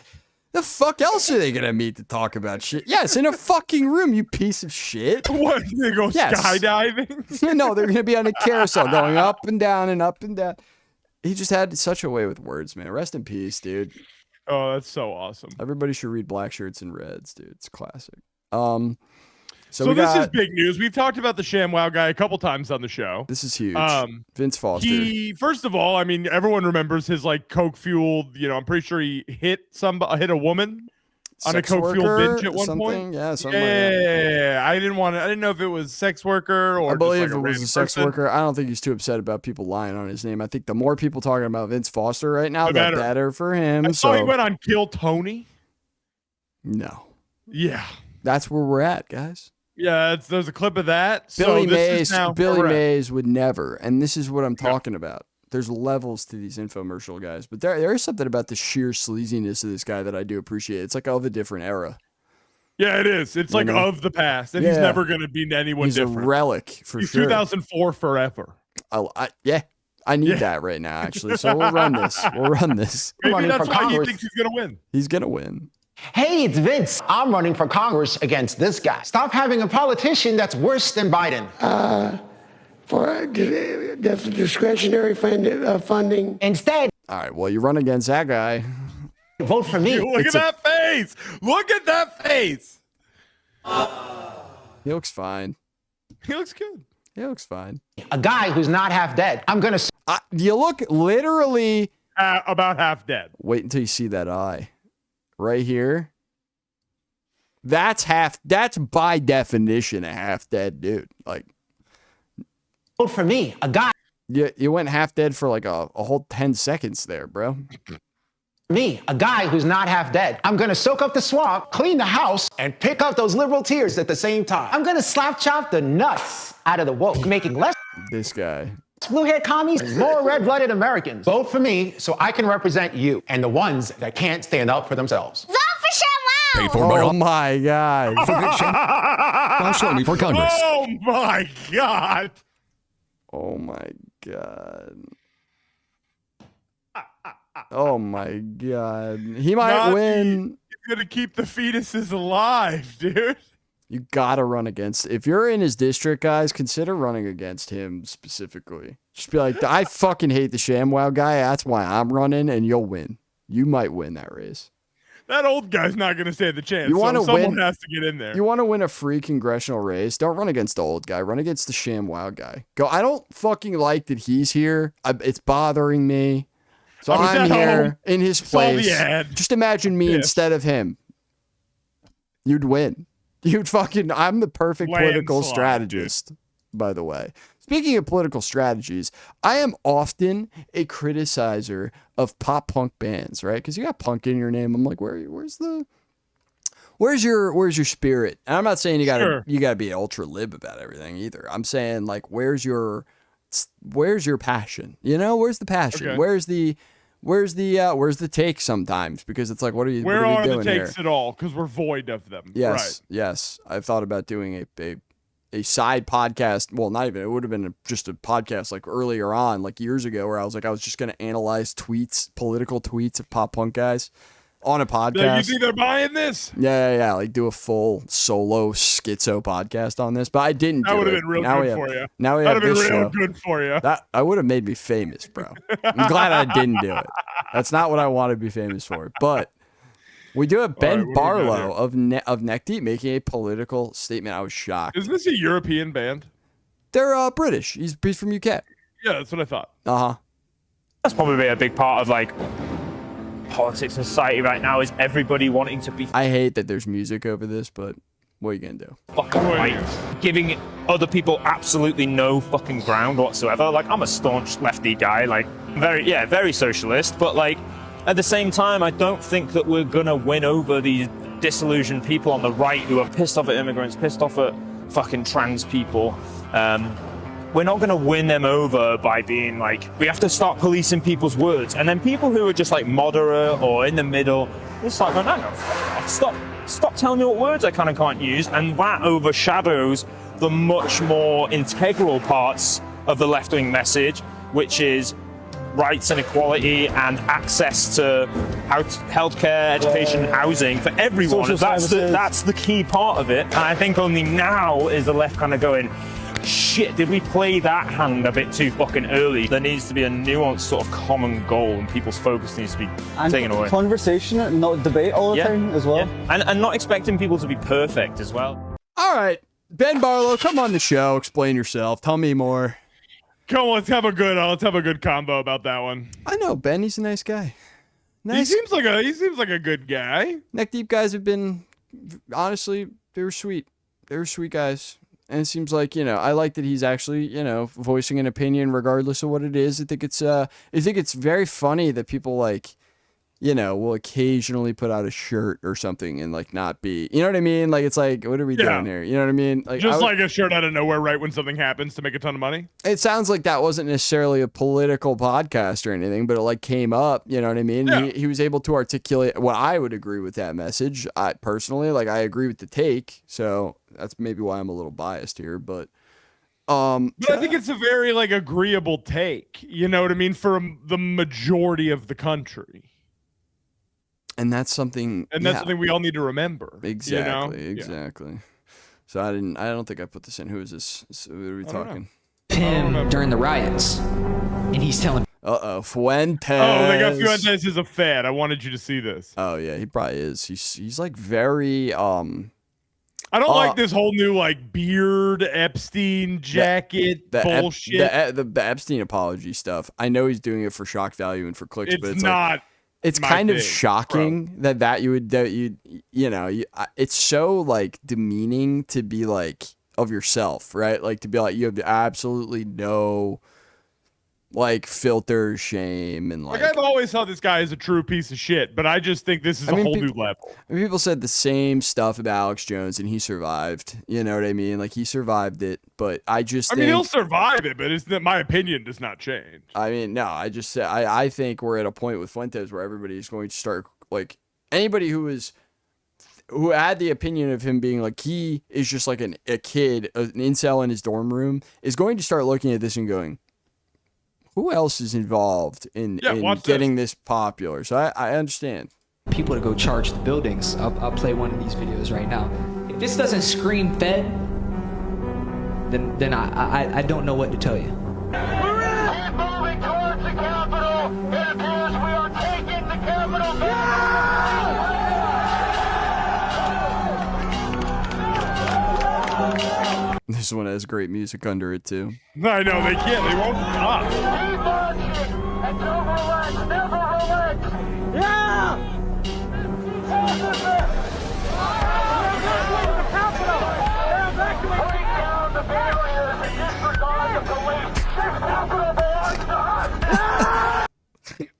the fuck else are they gonna meet to talk about shit? Yes, in a fucking room, you piece of shit. What, they go skydiving? No, they're gonna be on a carousel going up and down and up and down. He just had such a way with words, man. Rest in peace, dude. Oh, that's so awesome. Everybody should read Black Shirts and Reds, dude. It's classic. So this is big news. We've talked about the ShamWow guy a couple times on the show. This is huge. Vince Foster. First of all, I mean, everyone remembers his like coke fueled. I'm pretty sure he hit a woman on a coke fueled binge at one point. Yeah, something like that. Yeah. I didn't know if it was sex worker or I believe just like it was a sex worker. I don't think he's too upset about people lying on his name. I think the more people talking about Vince Foster right now, the better for him. I saw he went on Kill Tony. No. Yeah. That's where we're at, guys. Yeah, there's a clip of that. Billy Mays would never, and this is what I'm talking about. There's levels to these infomercial guys, but there is something about the sheer sleaziness of this guy that I do appreciate. It's like of a different era. Yeah, it is. It's like of the past, and he's never going to be anyone different. He's a relic for he's sure. 2004 forever. I need that right now, actually. So we'll run this. Maybe that's why he thinks he's going to win. He's going to win. Hey, it's Vince. I'm running for Congress against this guy. Stop having a politician that's worse than Biden. For discretionary funding. Instead. All right, well, you run against that guy. Vote for me. Look at that face. Look at that face. He looks fine. He looks good. He looks fine. A guy who's not half dead. I'm going to... You look literally... about half dead. Wait until you see that eye. Right here. That's by definition a half dead dude. Like, vote for me, a guy. You went half dead for like a whole 10 seconds there, bro. Me, a guy who's not half dead. I'm gonna soak up the swamp, clean the house, and pick up those liberal tears at the same time. I'm gonna slap chop the nuts out of the woke, making less. This guy. Blue-haired commies, more red-blooded Americans. Vote for me so I can represent you and the ones that can't stand up for themselves. Vote for ShamWow! Paid for by oh my God. Show me for Congress. Oh my God. Oh my God. Oh my God. He might win. He's going to keep the fetuses alive, dude. You gotta run against. If you're in his district, guys, consider running against him specifically. Just be like, I fucking hate the ShamWow guy. That's why I'm running, and you'll win. You might win that race. That old guy's not going to stand the chance. You want to win? Someone has to get in there. You want to win a free congressional race? Don't run against the old guy. Run against the ShamWow guy. Go. I don't fucking like that he's here. It's bothering me. So I'm here in his place. Just imagine me instead of him. You'd win. I'm the perfect political Landslide, strategist, by the way. Speaking of political strategies, I am often a criticizer of pop punk bands, right? Because you got punk in your name. I'm like, where's your spirit? And I'm not saying you gotta be ultra lib about everything either. I'm saying like, where's your passion? You know, where's the passion? Okay. Where's the take sometimes? Because it's like, what are you Where what are are you the doing takes here? at all? Because we're void of them. Yes, Right. yes. I've thought about doing a side podcast. Well, not even. It would have been just a podcast like earlier on, like years ago, where I was just going to analyze political tweets of pop punk guys on a podcast. You think they're buying this? Yeah. Like do a full solo schizo podcast on this, but I didn't. That would have been real good for you. Now we have That'd this have been real show. good for you. That would have made me famous, bro. I'm glad I didn't do it. That's not what I want to be famous for. But we do have Ben Barlow of Neck Deep making a political statement. I was shocked. Isn't this a European band? They're British. He's from UK. Yeah, that's what I thought. That's probably a big part of like politics in society right now is everybody wanting to be. I hate that there's music over this, but what are you gonna do? Fucking right. Giving other people absolutely no fucking ground whatsoever. Like, I'm a staunch lefty guy, like very socialist, but like at the same time, I don't think that we're gonna win over these disillusioned people on the right who are pissed off at immigrants, pissed off at fucking trans people. We're not going to win them over by being like, we have to start policing people's words. And then people who are just like moderate or in the middle, it's like, no, stop telling me what words I kind of can't use. And that overshadows the much more integral parts of the left-wing message, which is rights and equality and access to healthcare, education, housing for everyone. That's the key part of it. And I think only now is the left kind of going, shit, did we play that hand a bit too fucking early? There needs to be a nuanced sort of common goal and people's focus needs to be taken away. Conversation, not debate all the time as well. Yeah. And not expecting people to be perfect as well. All right, Ben Barlow, come on the show, explain yourself, tell me more. Come on, let's have a good combo about that one. I know Ben, he's a nice guy. Nice. He seems like a good guy. Neck Deep guys have been, honestly, they were sweet. They were sweet guys. And it seems like, I like that he's actually, voicing an opinion regardless of what it is. I think it's very funny that people will occasionally put out a shirt or something and not be, you know what I mean? Like, it's like, what are we doing here? You know what I mean? Like, like a shirt out of nowhere right when something happens to make a ton of money. It sounds like that wasn't necessarily a political podcast or anything, but it came up, you know what I mean? Yeah. He was able to articulate what I would agree with that message. I personally, I agree with the take. So that's maybe why I'm a little biased here, but I think it's a very agreeable take, you know what I mean? For the majority of the country. And that's something. And that's something we all need to remember. Exactly. Exactly. So I don't think I put this in. Who is this? Who are we talking? Him during the riots, and he's telling. Fuentes. Oh, they got Fuentes is a fan. I wanted you to see this. Oh yeah, he probably is. He's very I don't like this whole new beard Epstein jacket bullshit. The Epstein apology stuff. I know he's doing it for shock value and for clicks, but it's not. It's kind of shocking that it's so demeaning to be of yourself, right? To be you have absolutely no filter, shame, and I've always thought this guy is a true piece of shit, but I just think this is a whole new level. People said the same stuff about Alex Jones, and he survived. You know what I mean? He survived it, but I think he'll survive it, but it's that my opinion does not change. I mean, no, I think we're at a point with Fuentes where everybody's going to start anybody who had the opinion of him being he is just a kid, an incel in his dorm room, is going to start looking at this and going, who else is involved in getting this popular? So I understand. People to go charge the buildings. I'll play one of these videos right now. If this doesn't scream Fed, then I don't know what to tell you. We're moving towards the Capitol. It appears we are taking the Capitol. This one has great music under it too. I know they can't. They won't stop. Keep marching and don't relax. Never relax. Yeah.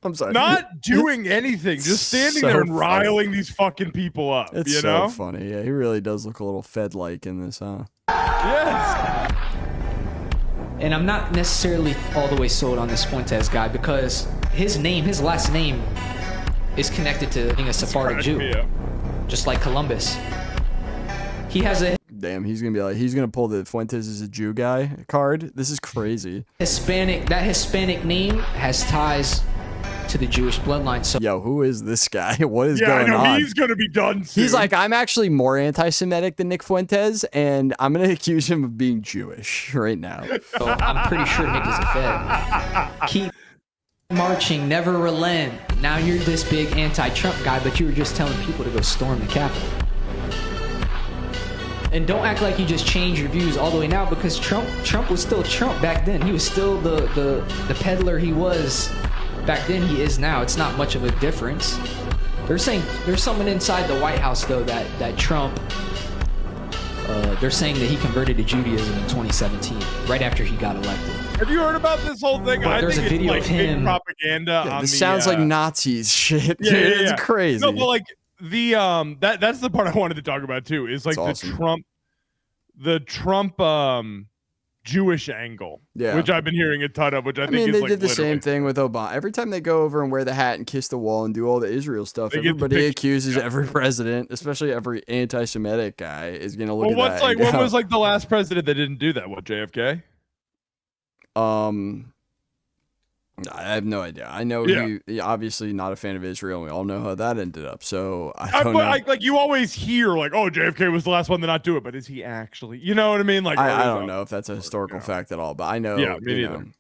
I'm sorry. Not doing anything, just standing so there and funny. riling these fucking people up. It's you so know? funny. Yeah, he really does look a little Fed-like in this, huh? Yes. And I'm not necessarily all the way sold on this Fuentes guy because his last name, is connected to being a Sephardic Jew, just like Columbus. He has a Damn, he's gonna pull the Fuentes is a Jew guy card. This is crazy. That Hispanic name has ties to the Jewish bloodline. So yo, who is this guy? What is I going know, on? he's gonna be done soon. He's like, I'm actually more anti-Semitic than Nick Fuentes, and I'm gonna accuse him of being Jewish right now. So I'm pretty sure Nick is a Fed. Keep marching, never relent. Now you're this big anti-Trump guy, but you were just telling people to go storm the Capitol. And don't act like you just changed your views all the way now, because Trump was still Trump back then. He was still the peddler he was back then. He is now. It's not much of a difference. They're saying there's someone inside the White House though that Trump. They're saying that he converted to Judaism in 2017, right after he got elected. Have you heard about this whole thing? But there's think a video it's of like him. big propaganda. Yeah, on this the, sounds like Nazis shit. Yeah, Dude. yeah, yeah. It's crazy. No, but like that's the part I wanted to talk about too. Is like It's awesome. the Trump Jewish angle, Yeah. which I've been hearing a ton of. Which I think mean, is they like did the literally- same thing with Obama. Every time they go over and wear the hat and kiss the wall and do all the Israel stuff, They get the everybody picture. accuses every president, especially every anti-Semitic guy, is gonna look Well, at what's that. like and when go, was like the last president that didn't do that? What, JFK? I have no idea. I know he obviously not a fan of Israel, and we all know how that ended up. So I don't know. Like you always hear like, oh, JFK was the last one to not do it, but is he actually? You know what I mean? Like I don't know if that's a historical fact at all, but I know. Yeah, me you neither. know,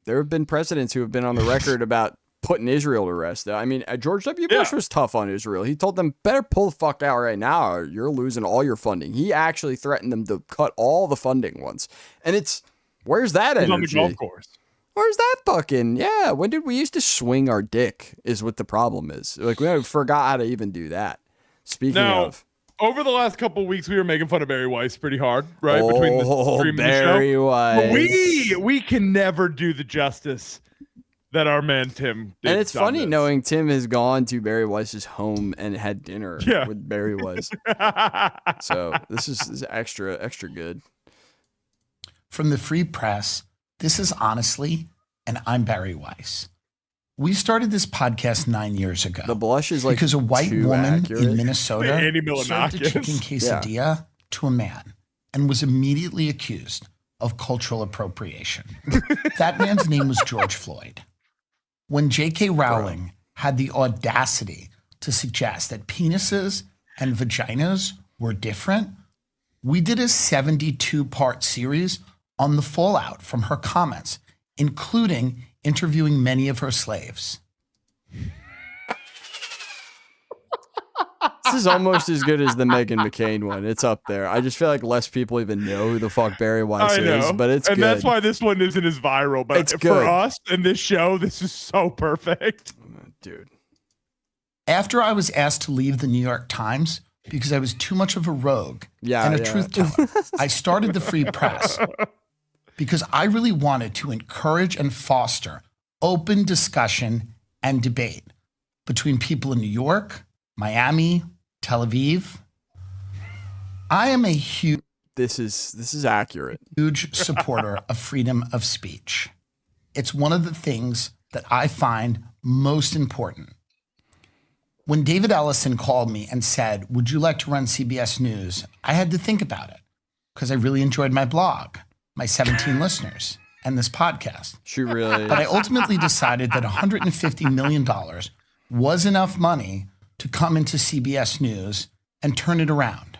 there have been presidents who have been on the record about putting Israel to rest. I mean, George W. Bush was tough on Israel. He told them, better pull the fuck out right now or you're losing all your funding. He actually threatened them to cut all the funding once. And where's that He's energy? on the golf course. Where's that fucking, when did we used to swing our dick is what the problem is. Like, we forgot how to even do that. Speaking Now, of. over the last couple of weeks, we were making fun of Barry Weiss pretty hard, right? Between the stream and the Barry show. Weiss. But we can never do the justice that our man Tim did. And it's on funny this. knowing Tim has gone to Barry Weiss's home and had dinner with Barry Weiss. So this is extra good. From the Free Press, this is Honestly, and I'm Barry Weiss. We started this podcast 9 years ago. The blush is like because a white too woman accurate. in Minnesota Andy served a Milonakis. chicken quesadilla to a man and was immediately accused of cultural appropriation. That man's name was George Floyd. When J.K. Rowling had the audacity to suggest that penises and vaginas were different, we did a 72-part series on the fallout from her comments, including interviewing many of her slaves. This is almost as good as the Meghan McCain one. It's up there. I just feel like less people even know who the fuck Barry Weiss I know, is, but it's and good. that's why this one isn't as viral. But It's for good. us and this show, this is so perfect, dude. After I was asked to leave the New York Times because I was too much of a rogue and a truth teller, I started the Free Press because I really wanted to encourage and foster open discussion and debate between people in New York, Miami, Tel Aviv. I am a huge This is accurate. Huge supporter of freedom of speech. It's one of the things that I find most important. When David Ellison called me and said, "Would you like to run CBS News?" I had to think about it because I really enjoyed my blog, my 17 listeners, and this podcast. She really. But I ultimately decided that $150 million was enough money to come into CBS News and turn it around.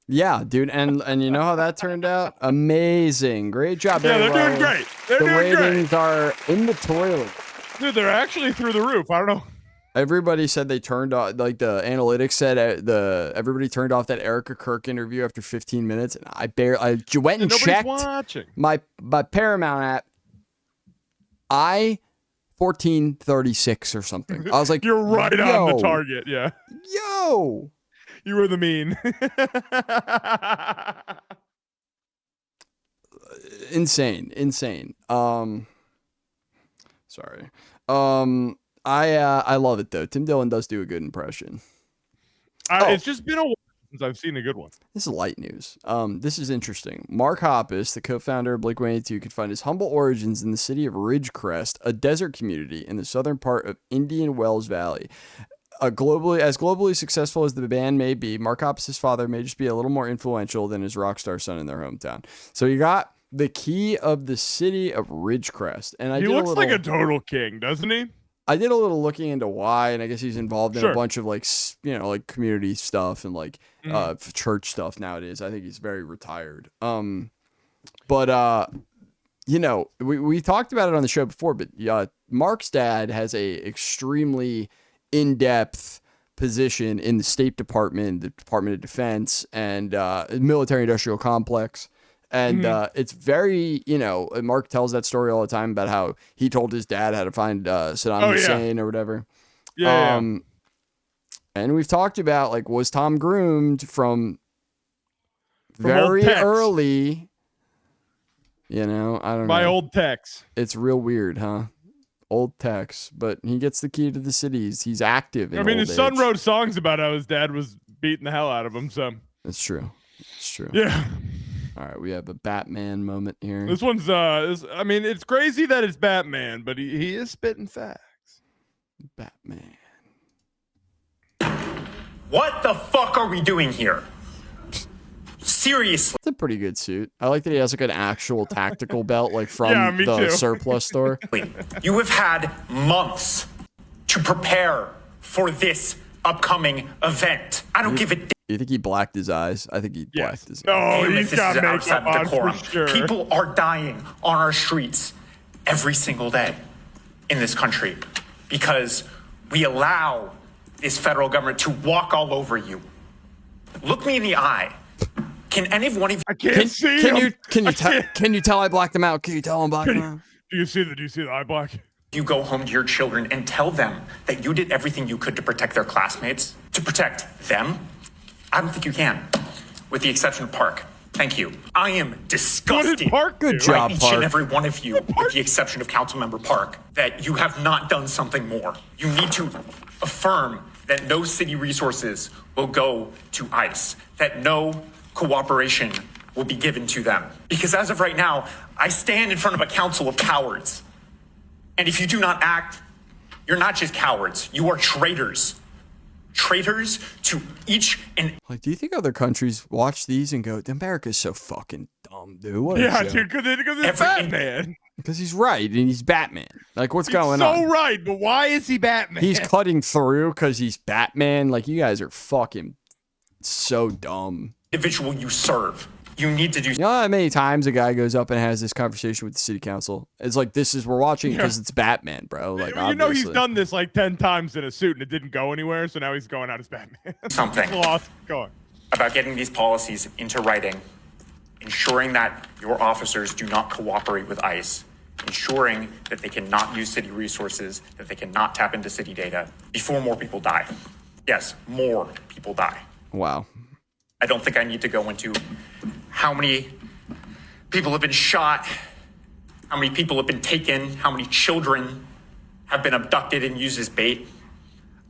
Yeah, dude, and you know how that turned out? Amazing. Great job, Yeah, they're Barry doing Weiss. great. They're the doing great. ratings are in the toilet. Dude, they're actually through the roof. I don't know. Everybody said they turned off, like the analytics said, everybody turned off that Erica Kirk interview after 15 minutes, and I went and Nobody's checked watching. my Paramount app. 1436 or something. I was like, You're right on the yo, target. Yeah. Yo, you were the mean. insane. Sorry. I love it though. Tim Dillon does do a good impression. It's just been a while since I've seen a good one. This is light news. This is interesting. Mark Hoppus, the co-founder of Blink-182, could find his humble origins in the city of Ridgecrest, a desert community in the southern part of Indian Wells Valley. Globally successful as the band may be, Mark Hoppus' father may just be a little more influential than his rock star son in their hometown. So you got the key of the city of Ridgecrest, and he looks like a total king, doesn't he? I did a little looking into why, and I guess he's involved in Sure. a bunch of like community stuff and like church stuff nowadays. I think he's very retired. But we talked about it on the show before, but Mark's dad has a extremely in-depth position in the State Department, the Department of Defense, and military-industrial complex. And it's very, Mark tells that story all the time about how he told his dad how to find Saddam Hussein or whatever. Yeah. And we've talked about, like, was Tom groomed from very early? I don't know. By old Tex. It's real weird, huh? Old Tex. But he gets the key to the cities. He's active in old his son age. wrote songs about how his dad was beating the hell out of him, so. It's true. It's true. Yeah. All right, we have a Batman moment here. This one's it's crazy that it's Batman, but he is spitting facts. Batman. What the fuck are we doing here? Seriously. It's a pretty good suit. I like that he has like an actual tactical belt, like from me the too. surplus store. You have had months to prepare for this upcoming event. I don't give a You think he blacked his eyes? I think he blacked his eyes. No, damn if he's this got is makeup outside on of decorum. for sure. People are dying on our streets every single day in this country because we allow this federal government to walk all over you. Look me in the eye. Can any one of you? I can't see him. Can you tell I blacked him out? Can you tell I'm blacked him out? Do you see the eye black? You go home to your children and tell them that you did everything you could to protect their classmates, to protect them? I don't think you can, with the exception of Park. Thank you. I am disgusted. What did Park do? Good job, Each Park. and every one of you, with the exception of Councilmember Park, that you have not done something more. You need to affirm that no city resources will go to ICE, that no cooperation will be given to them. Because as of right now, I stand in front of a council of cowards. And if you do not act, you're not just cowards, you are traitors. Traitors to each and Like, do you think other countries watch these and go, America's so fucking dumb, dude? What a Yeah, joke." dude, because it's Batman. Because he's right, and he's Batman. Like, what's He's going so on? right, but why is he Batman? He's cutting through because he's Batman. Like, you guys are fucking so dumb. individual you serve. You need to do. You know how many times a guy goes up and has this conversation with the city council? It's like, we're watching because it's Batman, bro. Like, You know he's obviously. done this like 10 times in a suit and it didn't go anywhere, so now he's going out as Batman. Something. Lost. Go on. About getting these policies into writing, ensuring that your officers do not cooperate with ICE, ensuring that they cannot use city resources, that they cannot tap into city data before more people die. Yes, more people die. Wow. I don't think I need to go into how many people have been shot, how many people have been taken, how many children have been abducted and used as bait.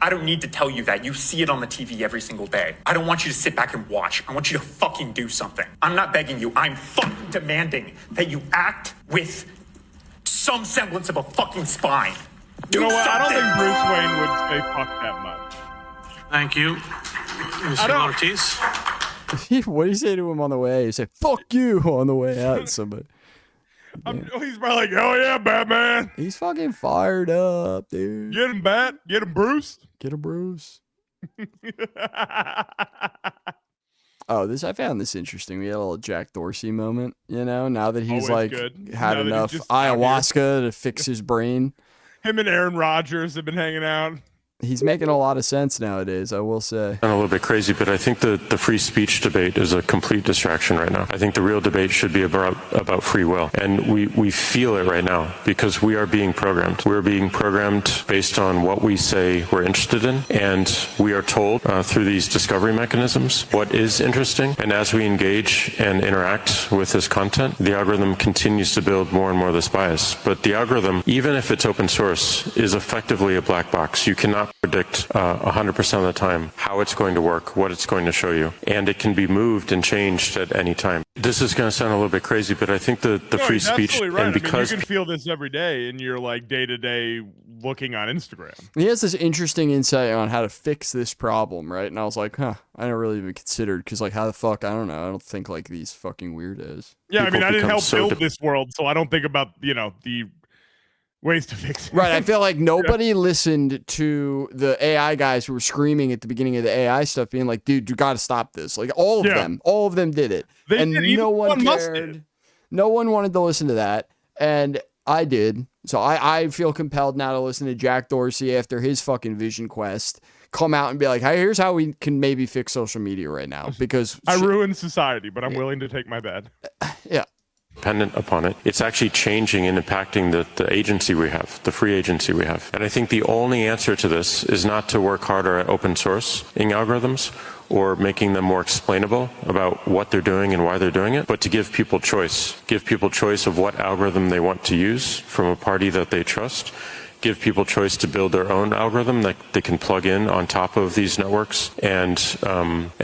I don't need to tell you that. You see it on the TV every single day. I don't want you to sit back and watch. I want you to fucking do something. I'm not begging you. I'm fucking demanding that you act with some semblance of a fucking spine. You know what? I don't something. think Bruce Wayne would say fuck that much. Thank you, Mr. Ortiz. What do you say to him on the way? You say, fuck you on the way out. Somebody. He's probably like, oh yeah, Batman. He's fucking fired up, dude. Get him, Bat. Get him, Bruce. Get him, Bruce. Oh, I found this interesting. We had a little Jack Dorsey moment, now that he's Always like good. had Now that he's enough just out ayahuasca to fix his brain. Him and Aaron Rodgers have been hanging out. He's making a lot of sense nowadays, I will say. I'm a little bit crazy, but I think the free speech debate is a complete distraction right now. I think the real debate should be about free will. And we feel it right now because we are being programmed. We're being programmed based on what we say we're interested in. And we are told through these discovery mechanisms what is interesting. And as we engage and interact with this content, the algorithm continues to build more and more of this bias. But the algorithm, even if it's open source, is effectively a black box. You cannot predict 100% of the time how it's going to work, what it's going to show you, and it can be moved and changed at any time. This is going to sound a little bit crazy, but I think the free speech, right. and because you can feel this every day in your like day-to-day looking on Instagram. He has this interesting insight on how to fix this problem, right? And I was like, I never really even considered, because like, how the fuck, I don't know. I don't think like these fucking weirdos. Yeah, I mean, I didn't help build this world, so I don't think about, the ways to fix it. Right, I feel like nobody listened to the AI guys who were screaming at the beginning of the AI stuff, being like, dude, you got to stop this. Like, all of them did it. And no one cared. No one wanted to listen to that. And I did. So I feel compelled now to listen to Jack Dorsey after his fucking vision quest come out and be like, hey, here's how we can maybe fix social media right now. Because I ruined society, but I'm willing to take my bad. Yeah. Dependent upon it, it's actually changing and impacting the agency we have, the free agency we have. And I think the only answer to this is not to work harder at open sourcing algorithms or making them more explainable about what they're doing and why they're doing it, but to give people choice. Give people choice of what algorithm they want to use from a party that they trust. Give people choice to build their own algorithm that they can plug in on top of these networks and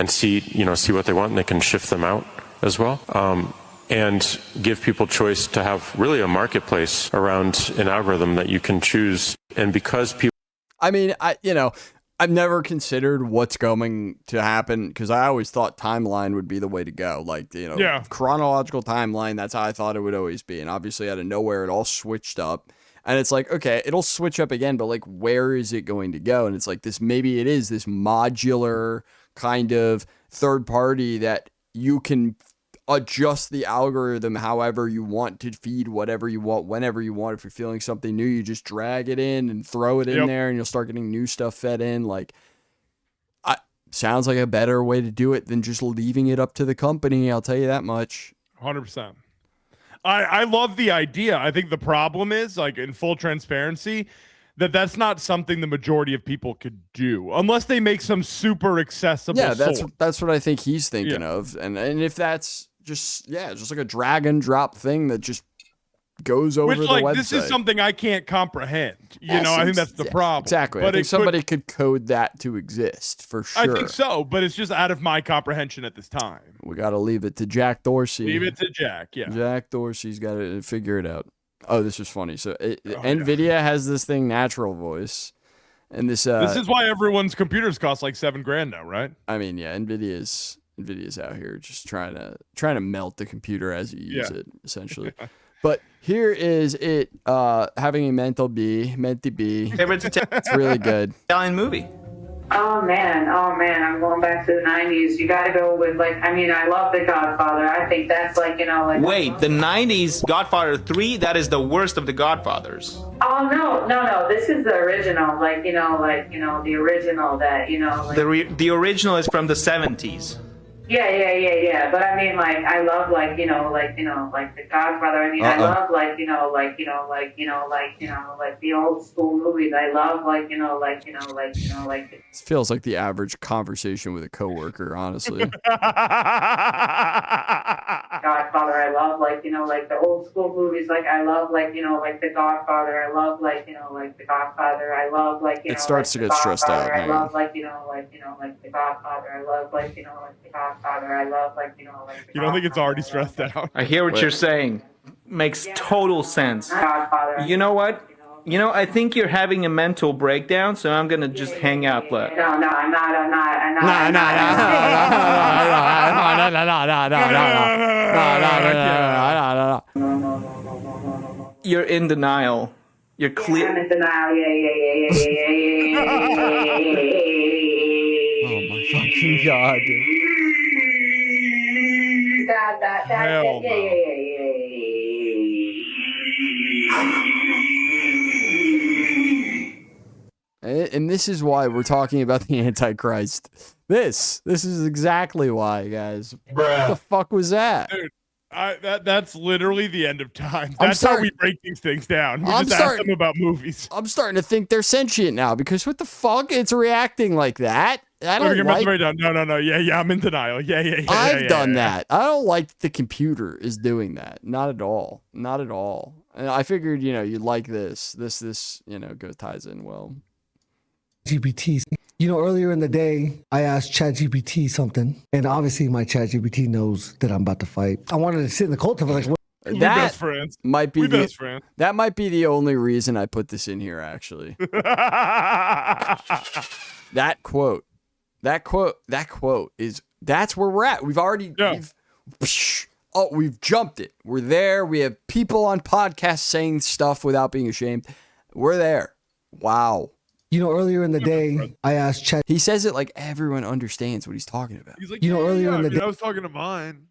see what they want, and they can shift them out as well. And give people choice to have really a marketplace around an algorithm that you can choose. And because people, I mean, I've never considered what's going to happen, because I always thought timeline would be the way to go. Like, chronological timeline, that's how I thought it would always be. And obviously out of nowhere, it all switched up. And it's like, okay, it'll switch up again, but like, where is it going to go? And it's like maybe it is this modular kind of third party that you can adjust the algorithm however you want to feed whatever you want, whenever you want. If you're feeling something new, you just drag it in and throw it in there, and you'll start getting new stuff fed in. Like, sounds like a better way to do it than just leaving it up to the company. I'll tell you that much. 100%. I love the idea. I think the problem is, like, in full transparency, that's not something the majority of people could do unless they make some super accessible. Yeah, that's what I think he's thinking of. And if that's just like a drag and drop thing that just goes over the website. This is something I can't comprehend. I think that's the problem. Exactly. But I think somebody could code that to exist for sure. I think so, but it's just out of my comprehension at this time. We got to leave it to Jack Dorsey. Leave it to Jack, yeah. Jack Dorsey's got to figure it out. Oh, this is funny. So NVIDIA has this thing, natural voice. And this is why everyone's computers cost like $7,000 now, right? I mean, yeah, NVIDIA's out here just trying to melt the computer as you use it, essentially. But here is it having a Menti B. It's really good. Italian movie. Oh man, I'm going back to the 90s. You gotta go with I love The Godfather. I think that's Wait, the 90s Godfather 3, that is the worst of the Godfathers. Oh no, this is the original, the original that, The original is from the 70s. Yeah. But I mean, I love, The Godfather. I mean, I love, the old school movies. I love, This feels like the average conversation with a coworker, honestly. Godfather. I love, the old school movies. I love, The Godfather. I love, The Godfather. I love, It starts to get stressed out. I love, The Godfather. I love, The Godfather. I love, You don't think it's already stressed out? I hear what you're saying. Makes total sense. Godfather. You know what? I think you're having a mental breakdown, so I'm gonna just hang out. No, I'm not. You're in denial. You're clear. I'm in denial. Yeah. Oh my fucking god, dude. Hell no. and this is why we're talking about the Antichrist. This is exactly why, guys. What the fuck was that? Dude, that's literally the end of time. That's how we break these things down. We just ask them about movies. I'm starting to think they're sentient now because what the fuck? It's reacting like that. I don't like. No. Yeah. I'm in denial. Yeah. I've done that. I don't like that the computer is doing that. Not at all. Not at all. And I figured, you'd like this. This, ties in well. GPT. Earlier in the day, I asked ChatGPT something, and obviously my ChatGPT knows that I'm about to fight. I wanted to sit in the cult of like, what? That might be that might be the only reason I put this in here. Actually, that quote is that's where we're at. We've already we've jumped it. We're there. We have people on podcasts saying stuff without being ashamed. We're there. Wow. Earlier in the day, I asked Chat. He says it like everyone understands what he's talking about. He's like, earlier in the day, I was talking to mine.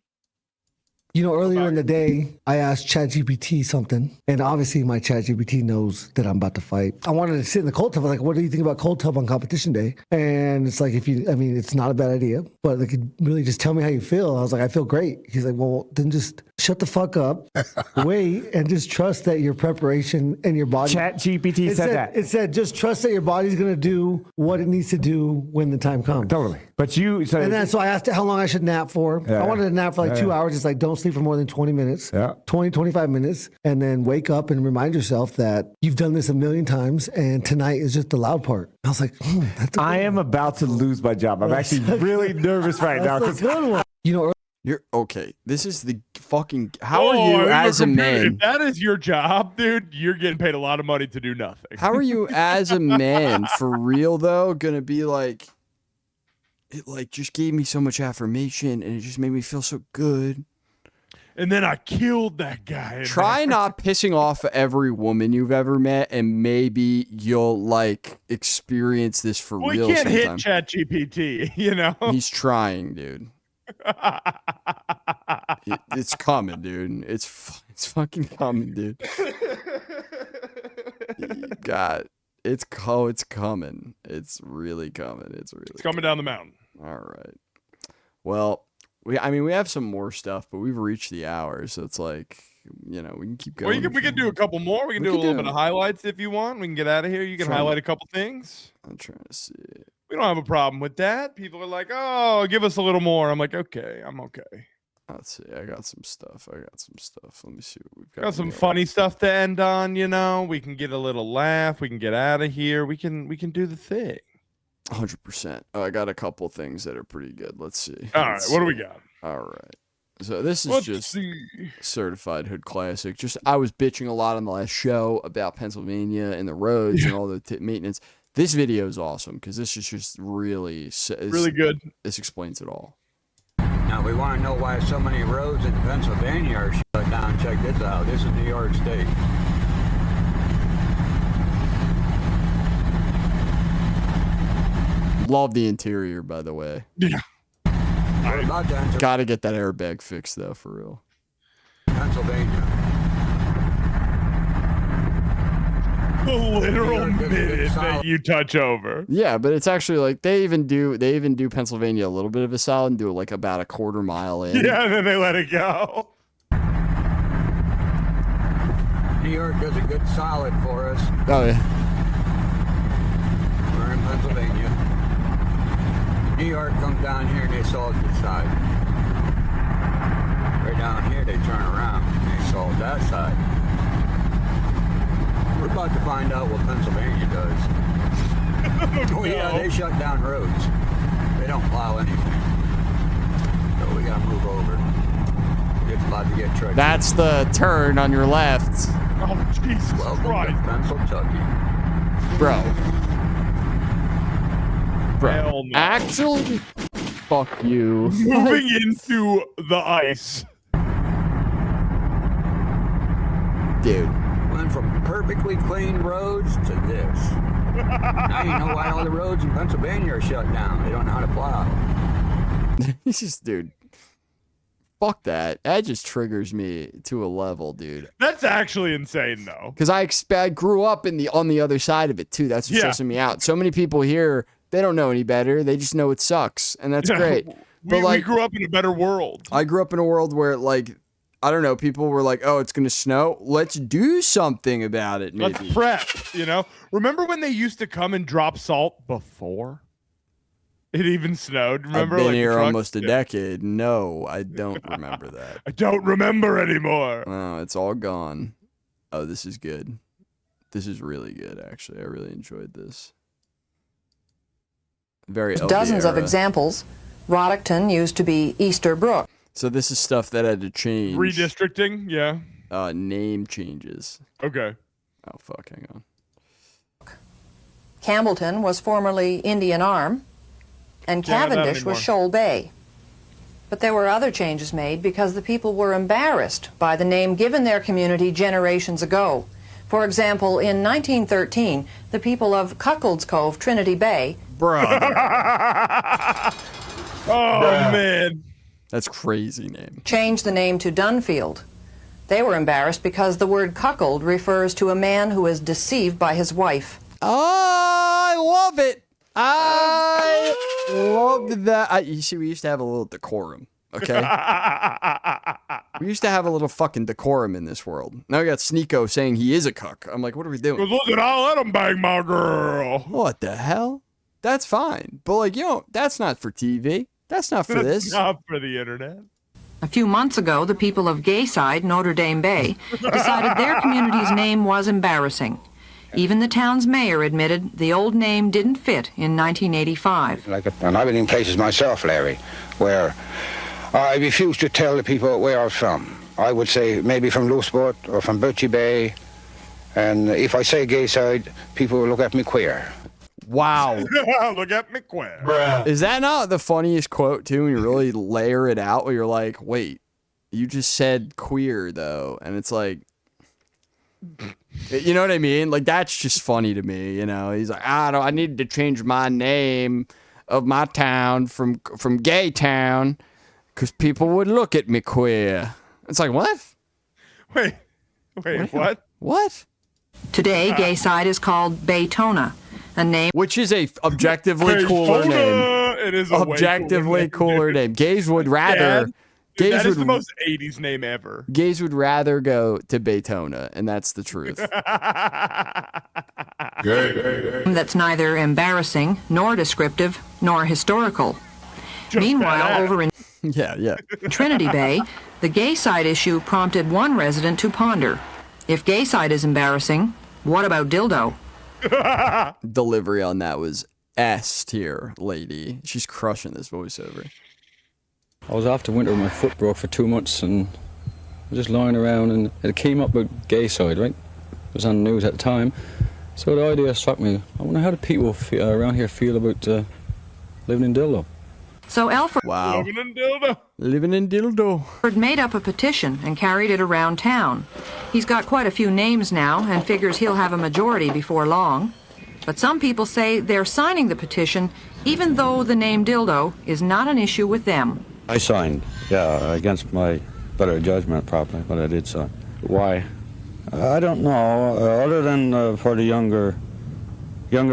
Earlier in the day, I asked ChatGPT something, and obviously my ChatGPT knows that I'm about to fight. I wanted to sit in the cold tub. Like, what do you think about cold tub on competition day? And it's like, it's not a bad idea, but they could really just tell me how you feel. I was like, I feel great. He's like, well, then just shut the fuck up, wait, and just trust that your preparation and your body. ChatGPT said that. It said, just trust that your body's going to do what it needs to do when the time comes. Totally. But so I asked it how long I should nap for. Yeah. I wanted to nap for like 2 hours. It's like, don't sleep for more than 20 minutes, 25 minutes, and then wake up and remind yourself that you've done this a million times and tonight is just the loud part. I was like, I am about to lose my job. I'm actually really nervous right now. You're okay. This is the fucking. How are you as a man? If that is your job, dude, you're getting paid a lot of money to do nothing. How are you as a man, for real though, gonna be like? It like just gave me so much affirmation, and it just made me feel so good. And then I killed that guy. Try not pissing off every woman you've ever met, and maybe you'll like experience this for real. We can't sometime. hit ChatGPT, He's trying, dude. It's coming, dude. It's fucking coming, dude. God, it's coming. It's really coming. It's coming down the mountain. All right. Well, we have some more stuff, but we've reached the hour, so it's like, we can keep going. Well, we can do a couple more. We can do a little bit of highlights if you want. We can get out of here. You can highlight a couple things. I'm trying to see. We don't have a problem with that. People are like, oh, give us a little more. I'm like, okay, I'm okay. Let's see. I got some stuff. Let me see what we've got. Some funny stuff to end on, We can get a little laugh. We can get out of here. We can do the thing. 100%. Oh, I got a couple things that are pretty good. Let's see. All right, what do we got? All right. So this is just certified hood classic. Just I was bitching a lot on the last show about Pennsylvania and the roads and all the maintenance. This video is awesome because this is just really good. This explains it all. Now we want to know why so many roads in Pennsylvania are shut down. Check this out. This is New York State. Love the interior, by the way. Yeah. Gotta get that airbag fixed though, for real. Pennsylvania. The literal minute that you touch over. Yeah, but it's actually like they even do Pennsylvania a little bit of a solid and do it like about a quarter mile in. Yeah, and then they let it go. New York does a good solid for us. Oh yeah. We're in Pennsylvania. New York comes down here and they solve this side. Right down here they turn around and they solve that side. We're about to find out what Pennsylvania does. Oh yeah, they shut down roads. They don't plow anything. So we gotta move over. It's about to get tricky. That's the turn on your left. Oh Jesus Christ. Pennsylvania. Bro. Hell no. Actually, fuck you. Moving into the ice. Dude. Went from perfectly clean roads to this. Now you know why all the roads in Pennsylvania are shut down. They don't know how to plow. He's just, dude. fuck that. That just triggers me to a level, dude. That's actually insane, though. Because I grew up on the other side of it too. That's what's stressing me out. So many people here, they don't know any better. They just know it sucks, and that's great. But we grew up in a better world. I grew up in a world where, like, I don't know, people were like, "Oh, it's gonna snow. Let's do something about it." Maybe. Let's prep. You know, remember when they used to come and drop salt before it even snowed? Remember? I've been like, here almost a decade. No, I don't remember that. I don't remember anymore. Oh, it's all gone. Oh, this is good. This is really good, actually. I really enjoyed this. Very LB Dozens of era. examples. Roddickton used to be Easterbrook. So this is stuff that had to change. Redistricting, yeah. Name changes. Okay. Oh, fuck, hang on. Campbellton was formerly Indian Arm, and Yeah, not Cavendish was Shoal Bay. But there were other changes made because the people were embarrassed by the name given their community generations ago. For example, in 1913, the people of Cuckold's Cove, Trinity Bay, man. That's crazy name. changed the name to Dunfield. They were embarrassed because the word cuckold refers to a man who is deceived by his wife. Oh, I love it. I love that. You see, we used to have a little decorum, okay? We used to have a little fucking decorum in this world. Now we got Sneeko saying he is a cuck. I'm like, what are we doing? Look at, I'll let him bang my girl. What the hell? That's fine. But, like, that's not for TV. That's not for That's this. not for the internet. A few months ago, the people of Gayside, Notre Dame Bay, decided their community's name was embarrassing. Even the town's mayor admitted the old name didn't fit in 1985. And I've been in places myself, Larry, where I refuse to tell the people where I'm from. I would say maybe from Louisbourg or from Birchie Bay. And if I say Gayside, people will look at me queer. Wow. Look at me queer. Is that not the funniest quote, too, when you really layer it out, where you're like, wait, you just said queer, though. And it's like, you know what I mean? Like, that's just funny to me, you know? He's like, I need to change my name of my town from Gay Town because people would look at me queer. It's like, what? Wait, what? What? Today, Gayside is called Baytona, a name which is a objectively cooler name. It is a objectively cooler name. Gays would rather. Dude, Gays that is would, the most 80s name ever. Gays would rather go to Baytona, and that's the truth. that's neither embarrassing, nor descriptive, nor historical. Meanwhile, over in yeah. Trinity Bay, the Gayside issue prompted one resident to ponder, if Gayside is embarrassing, what about dildo? Delivery on that was S tier, lady. She's crushing this voiceover. I was after winter, my foot broke for 2 months, and I was just lying around, and it came up with Gayside, right? It was on the news at the time. So the idea struck me. I wonder how do people around here feel about living in dildo. So Alfred Living in dildo. made up a petition and carried it around town. He's got quite a few names now and figures he'll have a majority before long. But some people say they're signing the petition even though the name dildo is not an issue with them. I signed, yeah, against my better judgment probably, but I did sign. Why? I don't know, other than for the younger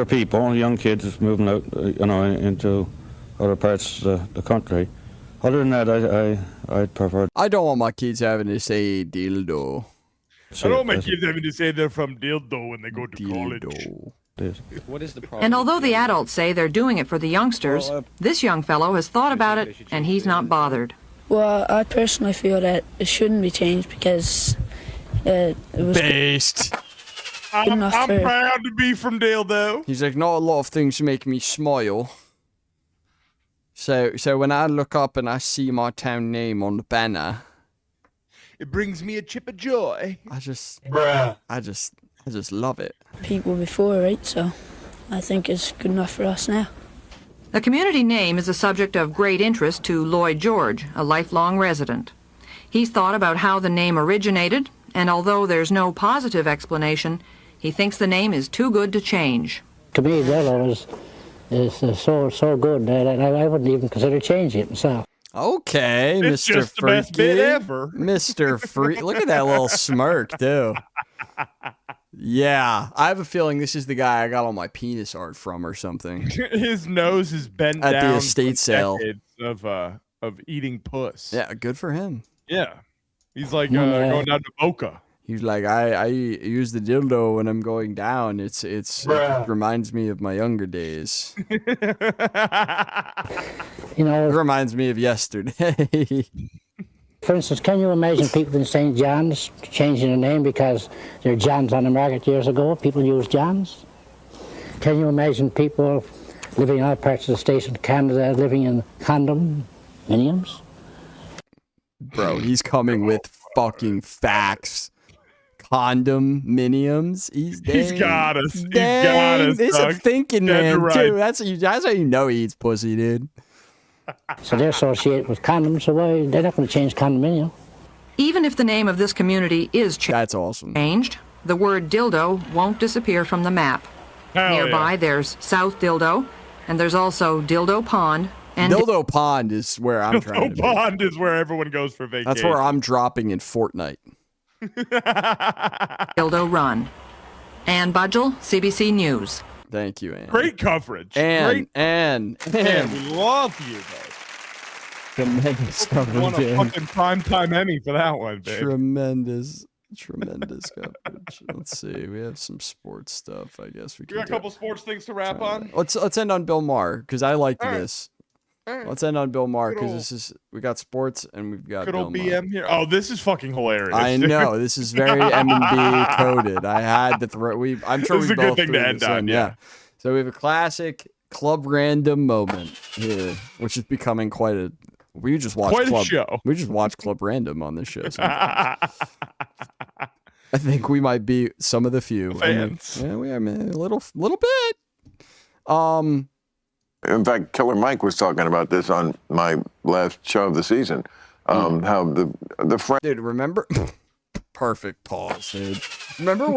people, young kids moving out, into other parts of the country. Other than that, I'd prefer. I don't want my kids having to say dildo. I don't want my kids having to say they're from dildo when they go to college. What is the problem? And although the adults say they're doing it for the youngsters, this young fellow has thought about it and he's not bothered. Well, I personally feel that it shouldn't be changed because it was based. I'm proud to be from dildo. He's like, not a lot of things make me smile. So when I look up and I see my town name on the banner, it brings me a chip of joy. I just love it. people before, right? So I think it's good enough for us now. The community name is a subject of great interest to Lloyd George, a lifelong resident. He's thought about how the name originated, and although there's no positive explanation, he thinks the name is too good to change. To me, Dello is so good that I wouldn't even consider changing it myself. Okay, It's Mr. just the best bit Freaky. ever. Mr. Freak. Look at that little smirk, too. Yeah, I have a feeling this is the guy I got all my penis art from or something. His nose is bent At down the estate from sale. decades of eating puss. Yeah, good for him. Yeah. He's like going down to Boca. He's like, I use the dildo when I'm going down. It reminds me of my younger days. You know, It reminds me of yesterday. for instance, can you imagine people in St. John's changing their name because there are Johns on the market years ago? People use Johns. Can you imagine people living in other parts of the states in Canada living in condominiums? Bro, he's coming with fucking facts. Condominiums. He's got us. He's Dang. got us. He's a dog. thinking Dead man right. too. That's how you know he eats pussy, dude. So they're associated with condoms, so why they're not going to change condominium. Even if the name of this community is That's awesome. changed, the word dildo won't disappear from the map. Hell Nearby, yeah. there's South Dildo, and there's also Dildo Pond. And Dildo Pond is where I'm trying to be. Pond is where everyone goes for vacation. That's where I'm dropping in Fortnite. Dildo Run. Ann Budgel, CBC News. Thank you, Ann. Great coverage. Ann, Man, we love you, babe. Tremendous Won coverage, a Ann. fucking primetime Emmy for that one, babe. Tremendous coverage. Let's see. We have some sports stuff. I guess we We can. got a do. couple sports things to wrap on. Let's end on Bill Maher because I liked All right. this. All right. Let's end on Bill Maher Good because old- this is we got sports and we've got Good Bill old Maher. BM here. Oh, this is fucking hilarious. I dude. know this is very M&B coded. I had to throw. I'm sure This is we a good both thing to threw end this on, in, yeah. So we have a classic club random moment here, which is becoming quite a. We just watched Quite a club. show. We just watch club random on this show. sometimes. I think we might be some of the few Fans. Yeah, we are, man. A little bit. In fact, Killer Mike was talking about this on my last show of the season. How the friend. Dude, remember? Perfect pause, dude. Remember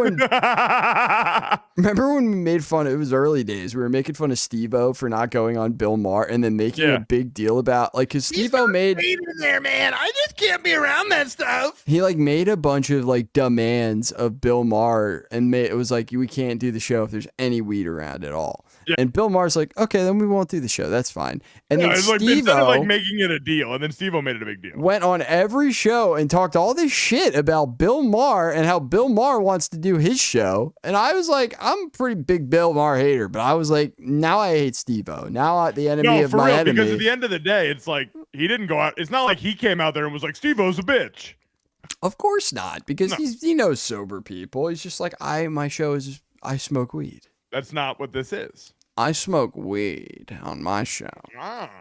when we made fun of, it was early days, we were making fun of Steve-O for not going on Bill Maher and then making a big deal about, like, because Steve-O made, in there, man. I just can't be around that stuff. he, like, made a bunch of, like, demands of Bill Maher and it was like, we can't do the show if there's any weed around at all. Yeah. And Bill Maher's like, okay, then we won't do the show. That's fine. And then It's like, instead of Steve-O like making it a deal, and then Steve-O made it a big deal. went on every show and talked all this shit about Bill Maher and how Bill Maher wants to do his show. And I was like, I'm a pretty big Bill Maher hater, but I was like, now I hate Steve-O. Now the enemy No, of for my real, enemy. because at the end of the day, it's like he didn't go out. It's not like he came out there and was like, Steve-O's a bitch. Of course not, because he knows sober people. He's just like, my show is, I smoke weed. That's not what this is. I smoke weed on my show. Ah.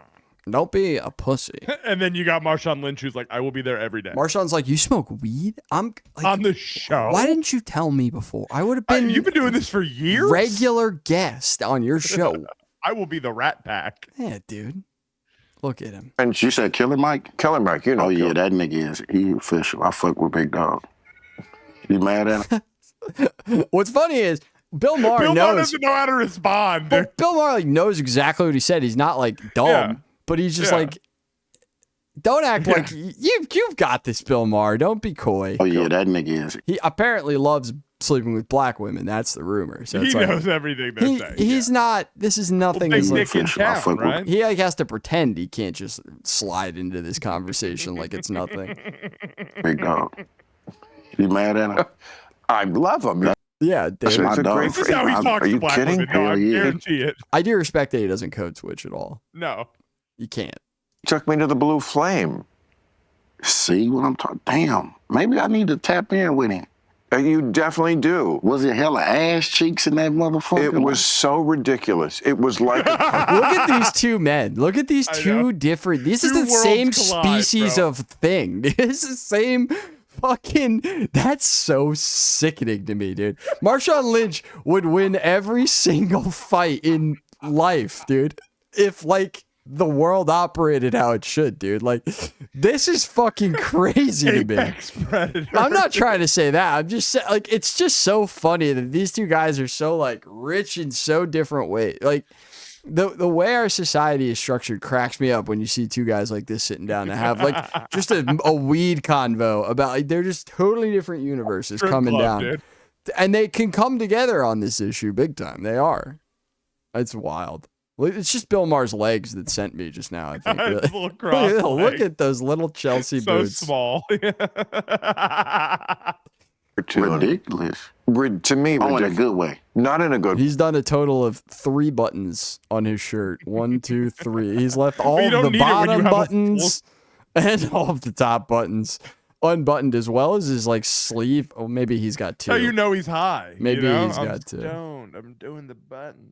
Don't be a pussy. And then you got Marshawn Lynch, who's like, I will be there every day. Marshawn's like, you smoke weed? I'm like, on the show. Why didn't you tell me before? I would have been. You've been doing this for years. Regular guest on your show. I will be the Rat Pack. Yeah, dude. Look at him. And you said Killer Mike? Killer Mike, you know. Oh, yeah, that nigga is he official. I fuck with Big Dog. You mad at him? What's funny is Bill Maher Bill knows. Maher doesn't know how to respond. But Bill Maher like knows exactly what he said. He's not like dumb, Yeah. but he's just Yeah. like, don't act like you've got this, Bill Maher. Don't be coy. Oh, yeah, that nigga is. He apparently loves sleeping with black women. That's the rumor. So He it's like, knows everything they're saying. He's not. This is nothing. Big He's dick in town, right? He like has to pretend he can't just slide into this conversation like it's nothing. Big Dog. You mad at him? I love him. Yeah, dude. That's my dog. This is how he talks Are to you black kidding? women. No, I Hell yeah. guarantee it. I do respect that he doesn't code switch at all. No. You can't. Took me to the Blue Flame. See what I'm talking? Damn. Maybe I need to tap in with him. You definitely do. Was it hella ass cheeks in that motherfucker? It was so ridiculous. It was like Look at these two men. Look at these two different. This is Two the same worlds collide, species bro. of thing. This is the same fucking. That's so sickening to me, dude. Marshawn Lynch would win every single fight in life, dude. If like the world operated how it should, dude. Like this is fucking crazy to me. Apex predator. I'm not trying to say that. I'm just saying, like, it's just so funny that these two guys are so like rich in so different ways. Like, The way our society is structured cracks me up when you see two guys like this sitting down to have like just a weed convo about like they're just totally different universes coming down. Dude. And they can come together on this issue big time. They are. It's wild. It's just Bill Maher's legs that sent me just now, I think. Look at those little Chelsea boots. So small. Ridiculous. To me, ridiculous. In a good way. Not in a good way. He's done a total of 3 buttons on his shirt. 1, 2, 3. He's left all of the bottom buttons and all of the top buttons unbuttoned, as well as his like sleeve. Oh, maybe he's got 2. How you know he's high? Maybe you know? he's got 2. I'm doing the buttons.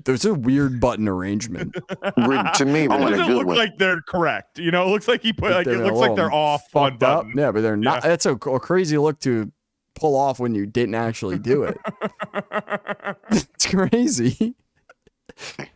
There's a weird button arrangement. To me, it doesn't look like they're correct. You know, it looks like he put like it looks like they're off on button. Yeah, but they're not. That's a crazy look to pull off when you didn't actually do it. It's crazy.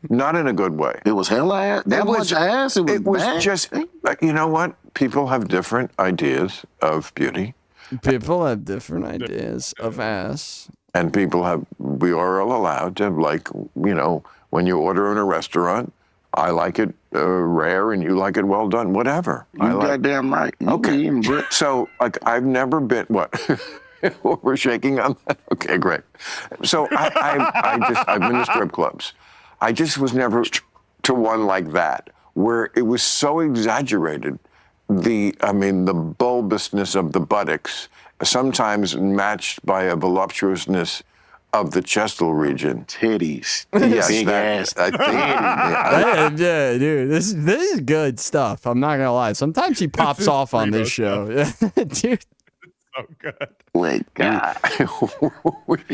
Not in a good way. It was hella ass. That much ass. It was bad. Just like, you know what? People have different ideas of beauty. People have different ideas of ass. And we are all allowed to, like, you know, when you order in a restaurant, I like it rare and you like it well done, whatever. Goddamn right. Okay. So, like, I've never been, what? We're shaking on that? Okay, great. So I've been to strip clubs. I just was never to one like that, where it was so exaggerated. The bulbousness of the buttocks, sometimes matched by a voluptuousness of the chestal region. Titties. Yes, big ass. Yeah, dude, this is good stuff. I'm not gonna lie. Sometimes he pops off on this show. Dude. So good. Wait, God.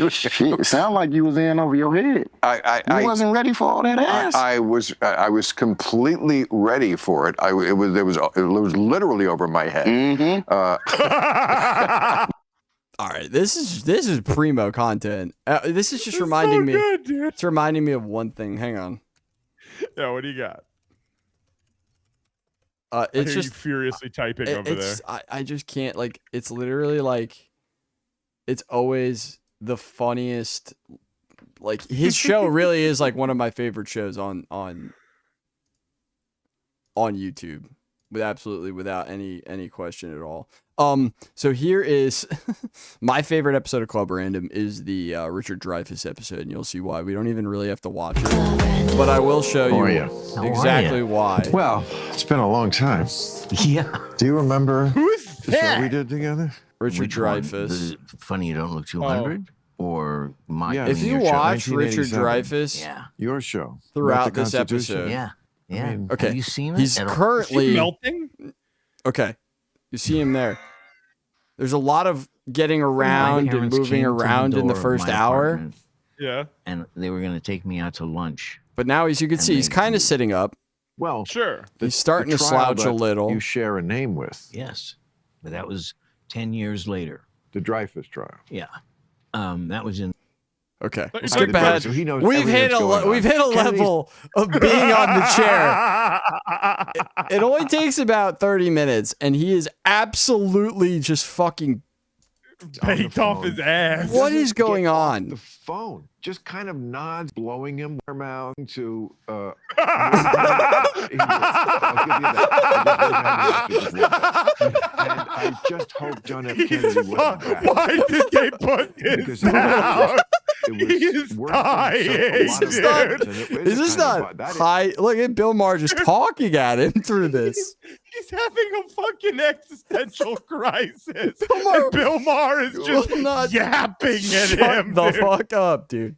Shit, it sound like you was in over your head. I wasn't ready for all that ass. I was completely ready for it. It was literally over my head. Mm-hmm. All right, this is primo content. This is just reminding me. Good, dude. It's reminding me of one thing. Hang on. Yeah, what do you got? It's just you furiously typing over there. I just can't, like, it's literally like, it's always the funniest. Like, his show really is like one of my favorite shows on YouTube, without any question at all. So here is my favorite episode of Club Random is the Richard Dreyfuss episode, and you'll see why. We don't even really have to watch it, but I will show you exactly why. Well, it's been a long time. Yeah. Do you remember who's the show we did together? Richard Dreyfuss. Funny You Don't Look 200? Or my if you watch Richard Dreyfuss, your show throughout this episode, yeah. Okay, have you seen it? He's currently melting. Okay, you see him there. There's a lot of getting around and moving around in the first hour. Yeah, and they were going to take me out to lunch. But now, as you can see, he's kind of sitting up. Well, sure. He's starting to slouch a little. You share a name with. Yes, but that was 10 years later. The Dreyfuss trial. Yeah, that was in. Okay, We'll skip ahead. So he knows we've hit a level of being on the chair. It only takes about 30 minutes, and he is absolutely just fucking baked off his ass. What is going on? The phone just kind of nods, blowing him their mouth to. I'll give you that. And I just hope John F. Kennedy wasn't back. Why did they put this down? He is dying, Is this not high? Look at Bill Maher just talking at him through this. He's having a fucking existential crisis. Bill Maher is just yapping at him. Shut the fuck up, dude.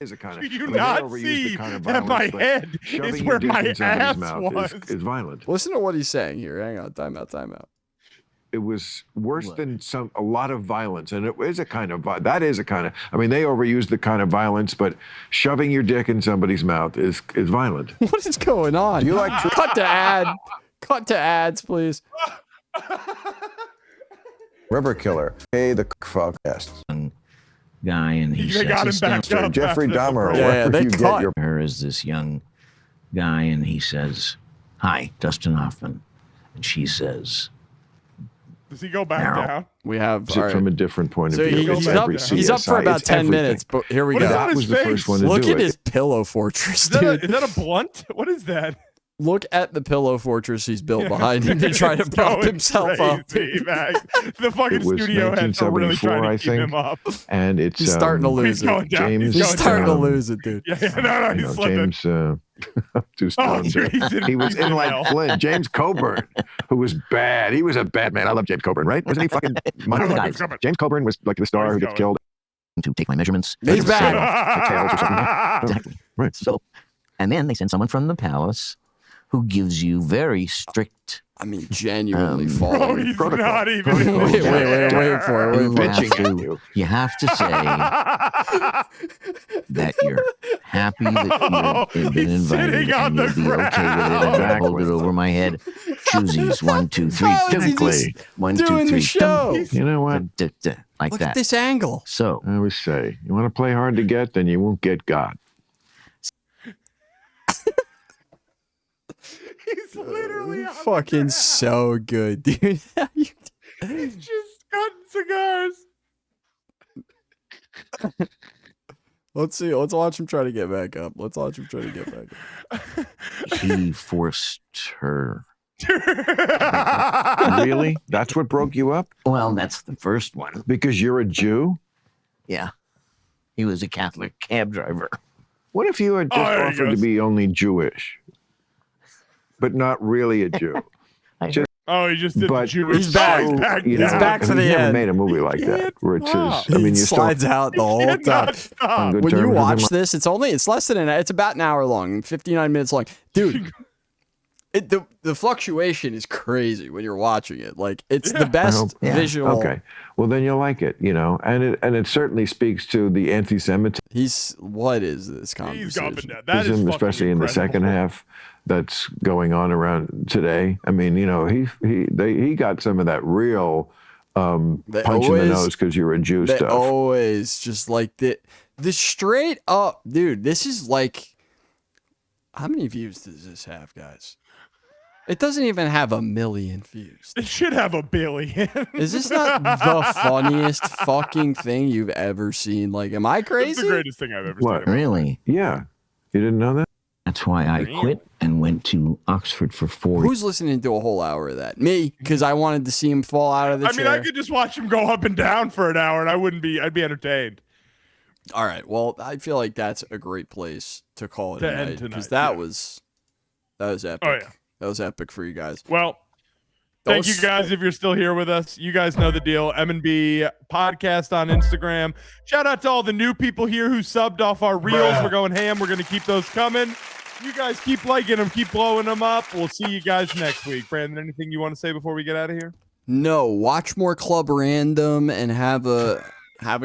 Is a kind of, Do you not see that my head is where my ass was? Is violent. Listen to what he's saying here. Hang on. Time out. It was worse than a lot of violence, and it is a kind of that is a kind of. I mean, they overuse the kind of violence, but shoving your dick in somebody's mouth is violent. What is going on? Do you like cut to ad? Cut to ads, please. River Killer. Hey, the fuck test. Guy, and he they got him back up. Jeffrey Dahmer. Yeah, they caught her as this young guy, and he says, "Hi, Dustin Hoffman," and she says, Does he go back down? We have See it from a different point of view. It's every he's up for CSI, about it's 10 everything. minutes, but here we What go. is on That his was the face? first one to Look do at it. his pillow fortress, Is that, dude. is that a blunt? What is that? Look at the pillow fortress he's built behind him to try to He's prop going himself up. crazy, man. The fucking It was studio heads are really 1974, trying to I keep think. him up. And it's He's starting to lose He's going it. down. James, He's starting to lose it, dude. Yeah, no, you he's know, slipping. James two stones. dude, he's in- he was he's in in like hell. Flint. James Coburn, who was bad. He was a bad man. I love James Coburn, right? Wasn't he fucking? James Coburn was like the star who gets killed. To take my measurements. He's back. The tails or something. Exactly. Right. So, and then they send someone from the palace who gives you very strict. I mean, genuinely Oh, following. he's protocol. not even. Wait for it. You Wait. have Bitching at to, you. you have to say that you're happy that you've been he's invited sitting on and the you'll be okay with it. And ground. hold it over my head. Choosies 1, 2, 3. How is he Typically, just 1, 2, doing 3. the show? You know what? Like Look that. at this angle. So, I always say, you want to play hard to get, then you won't get God. He's literally on Fucking the so good, dude. He's just cutting cigars. Let's see. Let's watch him try to get back up. he forced her. Really? That's what broke you up? Well, that's the first one. Because you're a Jew? Yeah. He was a Catholic cab driver. What if you had just there he offered to goes. be only Jewish, but not really a Jew? Oh, he just did the But Jewish. He's back. Oh, he's back. You He's know, back for and the he's never end. made a movie like that can't where it's stop. his. I mean, He you still slides out the whole time. Cannot stop. on good When terms you with him. watch this, it's less than it's about an hour long, 59 minutes long, dude. The fluctuation is crazy when you're watching it. Like it's the best visual. Okay, well then you'll like it, you know, and it certainly speaks to the anti-Semitism, What is this He's up and conversation? down. That is fucking especially in the second incredible. half, that's going on around today. I mean, you know, he got some of that real punch in the nose because you're a Jew They stuff. always just like the straight up, dude. This is like, how many views does this have, guys? It doesn't even have 1 million views. It should have 1 billion. Is this not the funniest fucking thing you've ever seen? Like, am I crazy? It's the greatest thing I've ever What? seen. Really? Yeah, you didn't know that? That's why I quit and went to Oxford for 4 years. Who's listening to a whole hour of that? Me, because I wanted to see him fall out of the I chair. mean, I could just watch him go up and down for an hour, and I'd be entertained. All right. Well, I feel like that's a great place to call it To a end night, tonight, because that yeah. was epic. Oh, yeah. That was epic for you guys. Well, thank you guys if you're still here with us. You guys know the deal. M&B Podcast on Instagram. Shout out to all the new people here who subbed off our reels. We're going ham. We're going to keep those coming. You guys keep liking them. Keep blowing them up. We'll see you guys next week. Brandon, anything you want to say before we get out of here? No, watch more Club Random and have a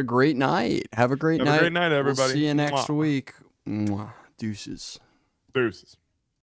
great night. Have a great night. Have a great night, everybody. We'll see you next Mwah. week. Mwah. Deuces. Deuces.